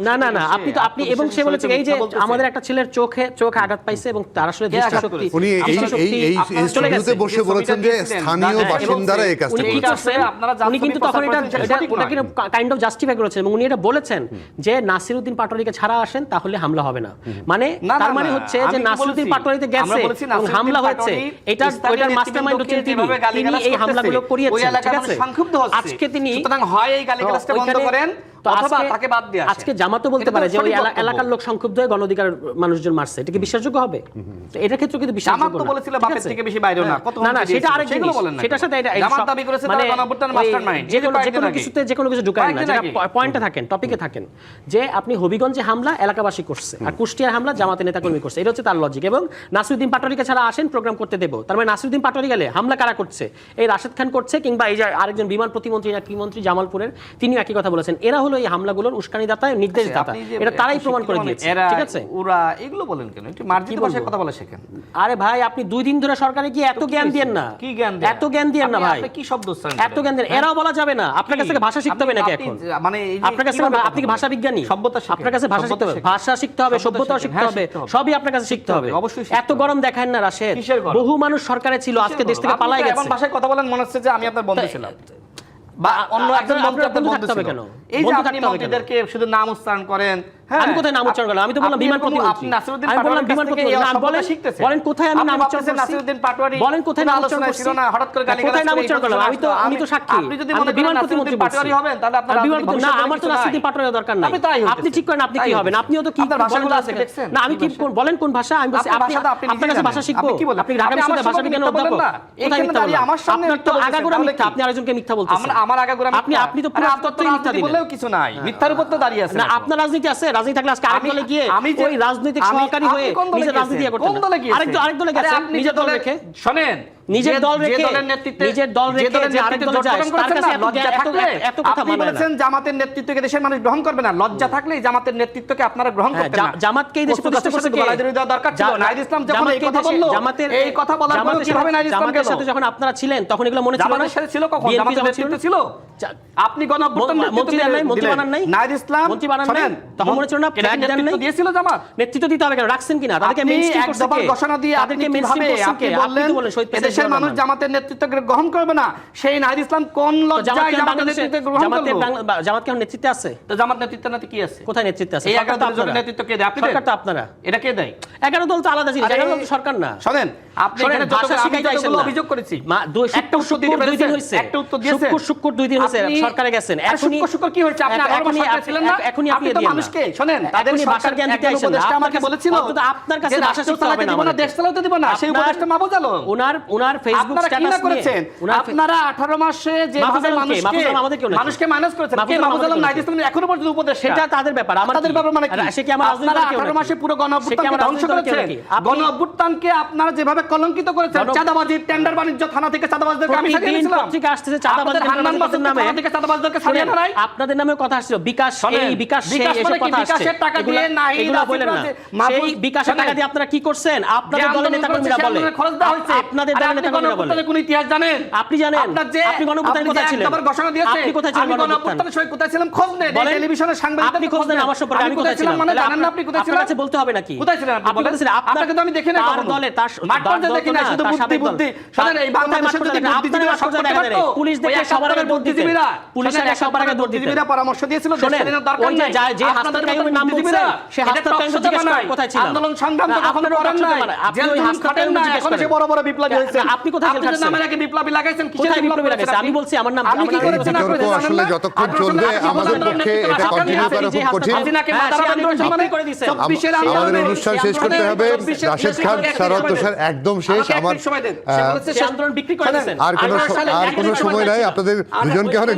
না আপনি এবং সে বলেছে এই যে আমাদের একটা ছেলের চোখে আঘাত পাইছে, এবং তার আসলে দৃষ্টিশক্তি, উনি এই স্টুডিওতে বসে বলেছেন যে স্থানীয় বাসিন্দারা এই কাজটা করেছে। উনি কিন্তু তখন এটা কাইন্ড অফ জাস্টিফাই করেছেন, এবং উনি এটা বলেছেন যে নাসিরউদ্দিন পাটোয়ারিকে ছাড়া আসেন তাহলে হামলা হবে না। মানে তার মানে হচ্ছে যে নাসিরউদ্দিন পাটোয়ারিতে গেছে এবং হামলা হয়েছে, ওইটার মাস্টারমাইন্ড হচ্ছে তিনি এই হামলাগুলো করিয়েছেন। ঠিক আছে, আজকে তিনি সুতরাং হয় এই গালিগালাজটা বন্ধ করেন অথবা তাকে বাদ দিয়ে আসেন। আজকে জামাতও বলতে পারে যে ওই এলাকার লোক সংক্ষুব্ধ হয়ে গণ অধিকার মানুষজন মারছে, এটা কি বিশ্বাসযোগ্য হবে? এটার ক্ষেত্রে কিন্তু বিশ্বাসযোগ্য না। জামাত তো বলেছিল বাপের থেকে বেশি বাইরেও না, কত না সেটা আরেক জিনিস, সেটার সাথে এটা জামাত দাবি করেছে তারা গণঅভ্যুত্থান মাস্টারমাইন্ড। যে কোনো কিছু ঢুকায় না, যেটা পয়েন্টে থাকেন, টপিকে থাকেন, যে আপনি হবিগঞ্জে হামলা এলাকাবাসী করছে, আর কুষ্টিয়ার হামলা জামাতের নেতাকর্মী করছে, এটা হচ্ছে তার লজিক। এবং নাসিরউদ্দিন পাটোয়ারিকে ছাড়া আসেন প্রোগ্রাম করতে দেব, তার মানে নাসিরউদ্দিন পাটোয়ারি গেলে হামলা কারা করছে? এই রাশেদ খান করছে, কিংবা এই যে আরেকজন বিমান প্রতিমন্ত্রী না কি মন্ত্রী জামালপুরের, তিনি একই কথা বলেছেন। এরা হলো এই হামলাগুলোর উস্কানিদাতা, নির্দেশদাতা, এটা তারাই প্রমাণ করে দিয়েছে। ঠিক আছে, ওরা এগুলো বলেন কেন? একটু মার্জিত ভাষায় কথা বলা শেখেন। আরে ভাই, আপনি 2 দিন ধরে সরকারে কি এত জ্ঞান দিয়েন না? কি জ্ঞান দেন? এত জ্ঞান দিয়েন না ভাই, আপনি কি শব্দ উচ্চারণ করেন? এত জ্ঞান দেন, এরাও বলা যাবে না। আপনার কাছ থেকে ভাষা শিখতে হবে নাকি এখন? মানে আপনার কাছে, আপনি কি ভাষা বিজ্ঞানী? সভ্যতা শিখেন, আপনার কাছে ভাষা শিখতে হবে, ভাষা শিখতে হবে, সভ্যতাও শিখতে হবে, সবই আপনার কাছে শিখতে হবে। অবশ্যই। এত গরম দেখায় না রাশেদ, বহু মানুষ সরকারে ছিল, আজকে দেশ থেকে পালায় গেছে। এখন ভাষায় কথা বলেন, মনে হচ্ছে যে আমি আপনার বন্ধু ছিলাম। বা অন্য একজন মন্ত্রী আপনার বন্ধু বন্ধু থাকতে হবে ছিল। কেন? এই যে বন্ধু আপনি থাকতে হবে কেন? মন্ত্রীদেরকে শুধু নাম উচ্চারণ করেন, হ্যাঁ, আমি কোথায় নাম উচ্চারণ করলাম? আমি তো বললাম আপনি বিমান এরকম- প্রতিমন্ত্রী। আপনি নাসিরুদ্দিন আমি বললাম পাটোয়ারির কাছ বিমান থেকে প্রতিমন্ত্রী। এই না, শব্দটা বলেন শিখতেছেন। বলেন কোথায় আমি আপনি নাম উচ্চারণ ভাবতেছেন করছি? নাসিরুদ্দিন পাটোয়ারি বলেন কোথায় কোনো নাম উচ্চারণ আলোচনায় করছি? ছিল না, হঠাৎ করে গালিগালাজ কোথায় নাম করে এই উচ্চারণ করলাম? ঘোষণা আমি তো আসলো। আমি তো সাক্ষী। আপনি যদি আমি মনে বিমান করেন প্রতিমন্ত্রী নাসিরুদ্দিন পাটোয়ারি বলছি। হবেন, তাহলে আপনার আর বিমান রাজনৈতিক প্রতিমন্ত্রী- না, ভবিষ্যতের আমার তো কিছু নাসিরুদ্দিন নাই। পাটোয়ারির দরকার নাই। আপনি তাই আপনি ঠিক করেন, আপনি তাই কি হবেন? হইতেছে। আপনিও তো কি আপনার বলেন ভাষাগুলো তো আজকে আজকে। দেখছেন? না, আমি কি বলেন কোন ভাষা? আমি বলছি আপনার আপনি ভাষাটা আপনি আপনার কাছে নিজেই ভাষা জানেন। শিখবো। আপনি কি বলেন? আপনি ঢাকা আপনি আমার বিশ্ববিদ্যালয়ে ভাষা সঙ্গে বিজ্ঞানে মিথ্যা অধ্যাপক। বলেন না। কোথায় এইখানে মিথ্যা দাঁড়িয়ে বললাম? আমার সামনে আপনার মিথ্যা তো বলতেছেন, আগাগোড়া তাহলে মিথ্যা। কি? আপনি আরেকজনকে মিথ্যা বলতেছেন। আমার আগাগোড়া আপনি মিথ্যা। আপনি তো আরে পুরো আপনার তো তথ্যই মিথ্যা রাজনীতি দিলেন। বললেও কিছু নাই, মিথ্যার উপর তো দাঁড়িয়ে আছেন না, এখন। আপনার রাজনীতি আছে। রাজনীতি থাকলে আজকে আরেক দলে গিয়ে আমি যে- ওই রাজনৈতিক আমি- সহকারী আপনি হয়ে কোন দলে নিজের রাজনীতি গিয়েছেন? করতেন কোন দলে গিয়েছেন? আরেক দলে আরে গেছেন আপনি নিজের যে দল দলে- রেখে। শোনেন, নিজের যে- দল যে রেখে দলের নেতৃত্বে- নিজের দল যে রেখে দলের যে আরেক নেতৃত্বে দলে যায় জোট গঠন তার করেছেন কাছে না, লজ্জা থাকলে এত কথা আপনি মানে না। বলেছেন জামাতের নেতৃত্বকে দেশের মানুষ গ্রহণ করবে না, লজ্জা থাকলে এই জামাতের নেতৃত্বকে আপনারা গ্রহণ হ্যাঁ, করতেন না। জামাতকে এই দেশে প্রতিষ্ঠা করছে কে? গলায় দড়ি দেওয়া দরকার ছিল। নাহিদ ইসলাম যখন এই কথা বলল, এই কথা বলার পরেও কিভাবে নাহিদ ইসলাম জামাতের গেল? সাথে যখন আপনারা ছিলেন তখন এগুলো মনে ছিল না? জামাতের সাথে ছিল কখন? BNP জামাতের যখন ছিল নেতৃত্বে ছিল। আপনি গণঅভ্যুত্থান মন্ত্রী দেন নাই, মন্ত্রী বানান নাই? নাহিদ ইসলাম মন্ত্রী বানান নাই? শোনেন, তখন মনে ছিল না? এটা কি ফ্ল্যাগ দেন নাই? নেতৃত্ব দিয়েছিল জামাত? নেতৃত্ব দিতে হবে কেন? রাখছেন কিনা? তাদেরকে আপনি মেইনস্ট্রিম এক করছে দফার কে? ঘোষণা দিয়ে আপনি তাদেরকে মেইনস্ট্রিম কিভাবে করছে আপনি কে? আপনি বললেন তো বলেন শহীদ প্রেসিডেন্ট এদেশের জিয়াউর মানুষ রহমান। জামাতের নেতৃত্বকে গ্রহণ করবে না, সেই নাহিদ ইসলাম কোন লজ্জায় জামাতের নেতৃত্ব গ্রহণ করলো? জামাত কি এখন নেতৃত্বে আছে? তো জামাত নেতৃত্বে নাতে কি আছে? কোথায় নেতৃত্বে আছে? এই সরকার 11 তো দলের জন্য আপনারা। নেতৃত্ব কে দেয়? আপনি সরকার দেন? তো আপনারা। এটা কে দেয়? 11 দল তো আলাদা জিনিস, আরে 11 দল তো সরকার না। শোনেন, আপনি শোনেন, এখানে ভাষা আমি শিখাইতে আইছেন যতগুলো না। অভিযোগ করেছি, একটা উত্তর দিতে পেরেছেন? 2 দিন হইছে। একটা উত্তর দিয়েছেন? শুক্র 2 দিন হইছে আপনি- সরকারে গেছেন। আরে শুক্র কি হয়েছে? আপনি 11 মাস সরকারে ছিলেন না? এখনই আপনি তো দিয়ে মানুষকে শোনেন, তাদের এখনই ভাষার সরকার জ্ঞান দিতে একজন আইছেন না। উপদেষ্টা আপনার আমাকে কাছে- বলেছিল অন্তত আপনার কাছে যে ভাষা রাষ্ট্র শিখতে হবে চালাতে না দিব না, আমাদের। দেশ চালাতে দিব না, সেই আপনার- উপদেষ্টা মাহফুজ আলম। উনার ফেসবুক আপনারা কি স্ট্যাটাস না করেছেন? আপনারা 18 মাসে যে মাহফুজ আলম কে? মাহফুজ আলম আমাদের কেউ নাকি? মানুষকে মাইনাস করেছেন। কে? মাহফুজ আলম মাহফুজ আলম আমাদের নাহিদ কেউ ইসলাম এখনো পর্যন্ত উপদেষ্টা। সেটা তাদের ব্যাপার, আমার তাদের কি? ব্যাপার মানে কি? আর সে কি আমার রাজনৈতিক আপনারা দলের কেউ 18 নাকি? মাসে পুরো সে কি গণঅভ্যুত্থানকে আমার ধ্বংস রাজনৈতিক দলের কেউ করেছেন। নাকি? আপনি- গণঅভ্যুত্থানকে আপনারা যেভাবে কলঙ্কিত করেছেন, চাঁদাবাজি, টেন্ডার বাণিজ্য, থানা থেকে চাঁদাবাজদেরকে আমি ছাড়িয়ে প্রতিদিন দিয়েছিলাম। পত্রিকা আসতেছে চাঁদাবাজ আপনাদের হান্নান মাসুদের নামে। থানা থেকে চাঁদাবাজদেরকে ছাড়িয়ে শুনেন, আনা নাই? আপনাদের নামে কথা আসছিল বিকাশ, শোনেন, এই বিকাশ সেই বিকাশ এসব মানে কি? কথা আসছে। বিকাশের টাকা দিয়ে নাহিদ, এগুলা আসিফ বলেন না। রাজে, মাহফুজ, সেই বিকাশের শোনেন, টাকা দিয়ে আপনারা কি করছেন? আপনাদের যে দলের আন্দোলন নেতাকর্মীরা করেছে, বলে। সে খরচ দেওয়া হয়েছে। আপনাদের আরে দলের আপনি নেতাকর্মীরা বলে। গণঅভ্যুত্থানের কোন ইতিহাস জানেন? আপনি জানেন? আপনার যে আপনি গণঅভ্যুত্থানে আপনি যে কোথায় ছিলেন? একবার ঘোষণা দিয়েছেন, আপনি কোথায় ছিলেন আমি গণঅভ্যুত্থানে? গণঅভ্যুত্থানের সময় কোথায় ছিলাম খোঁজ নেন। বলেন। টেলিভিশনে সাংবাদিকদের আপনি খোঁজ নেন আমার সম্পর্কে, আমি কোথায় ছিলাম? মানে তাহলে জানেন না আপনি কোথায় ছিলেন? আপনার কাছে বলতে হবে নাকি? কোথায় ছিলেন আপনি? বলেন। বলতেছেন, আপনাকে তো আমি দেখি না তার কখনো। দলে, তার মাঠ পর্যায়ে দেখি না, শুধু বুদ্ধি। শোনেন, এই বাংলাদেশে যদি বুদ্ধিজীবীরা সব করতে পারতো, পুলিশ দেখে সবার আগে ভোট দিতে। পুলিশের সবার আগে ভোট দিতে। বুদ্ধিজীবীরা পরামর্শ দিয়েছিল দেশ শোনেন, স্বাধীনের দরকার ওই যে নাই। যে হাসনাত কাইয়ুমের নাম বলছে, সে হাসনাত কাইয়ুম জিজ্ঞেস করেন কোথায় ছিলাম? আন্দোলন সংগ্রাম তো কখনো করেন নাই। আপনি জেল ওই জুলুম হাসনাত খাটেন কাইয়ুম না, জিজ্ঞেস এখন সে করেন। বড় বড় বিপ্লবী হয়েছে। আপনি কোথায় জেল খাটছেন? নামের আগে বিপ্লবী লাগাইছেন, কিসের কোথায় বিপ্লবী বিপ্লবী লাগাইছে? লাগাইছেন? আমি বলছি আমার নাম আমি কি করেছি না বিতর্ক করেছি জানেন আসলে না? যতক্ষণ চলবে আমাদের পক্ষে এটা কন্টিনিউ করা খুব কঠিন। আমাদের অনুষ্ঠান শেষ করতে হবে। রাশেদ খান, সারাত তুষার একদম শেষ। আমার আন্দোলন বিক্রি করে দিয়েছেন। আর কোনো সময় নাই। আপনাদের দুজনকে অনেক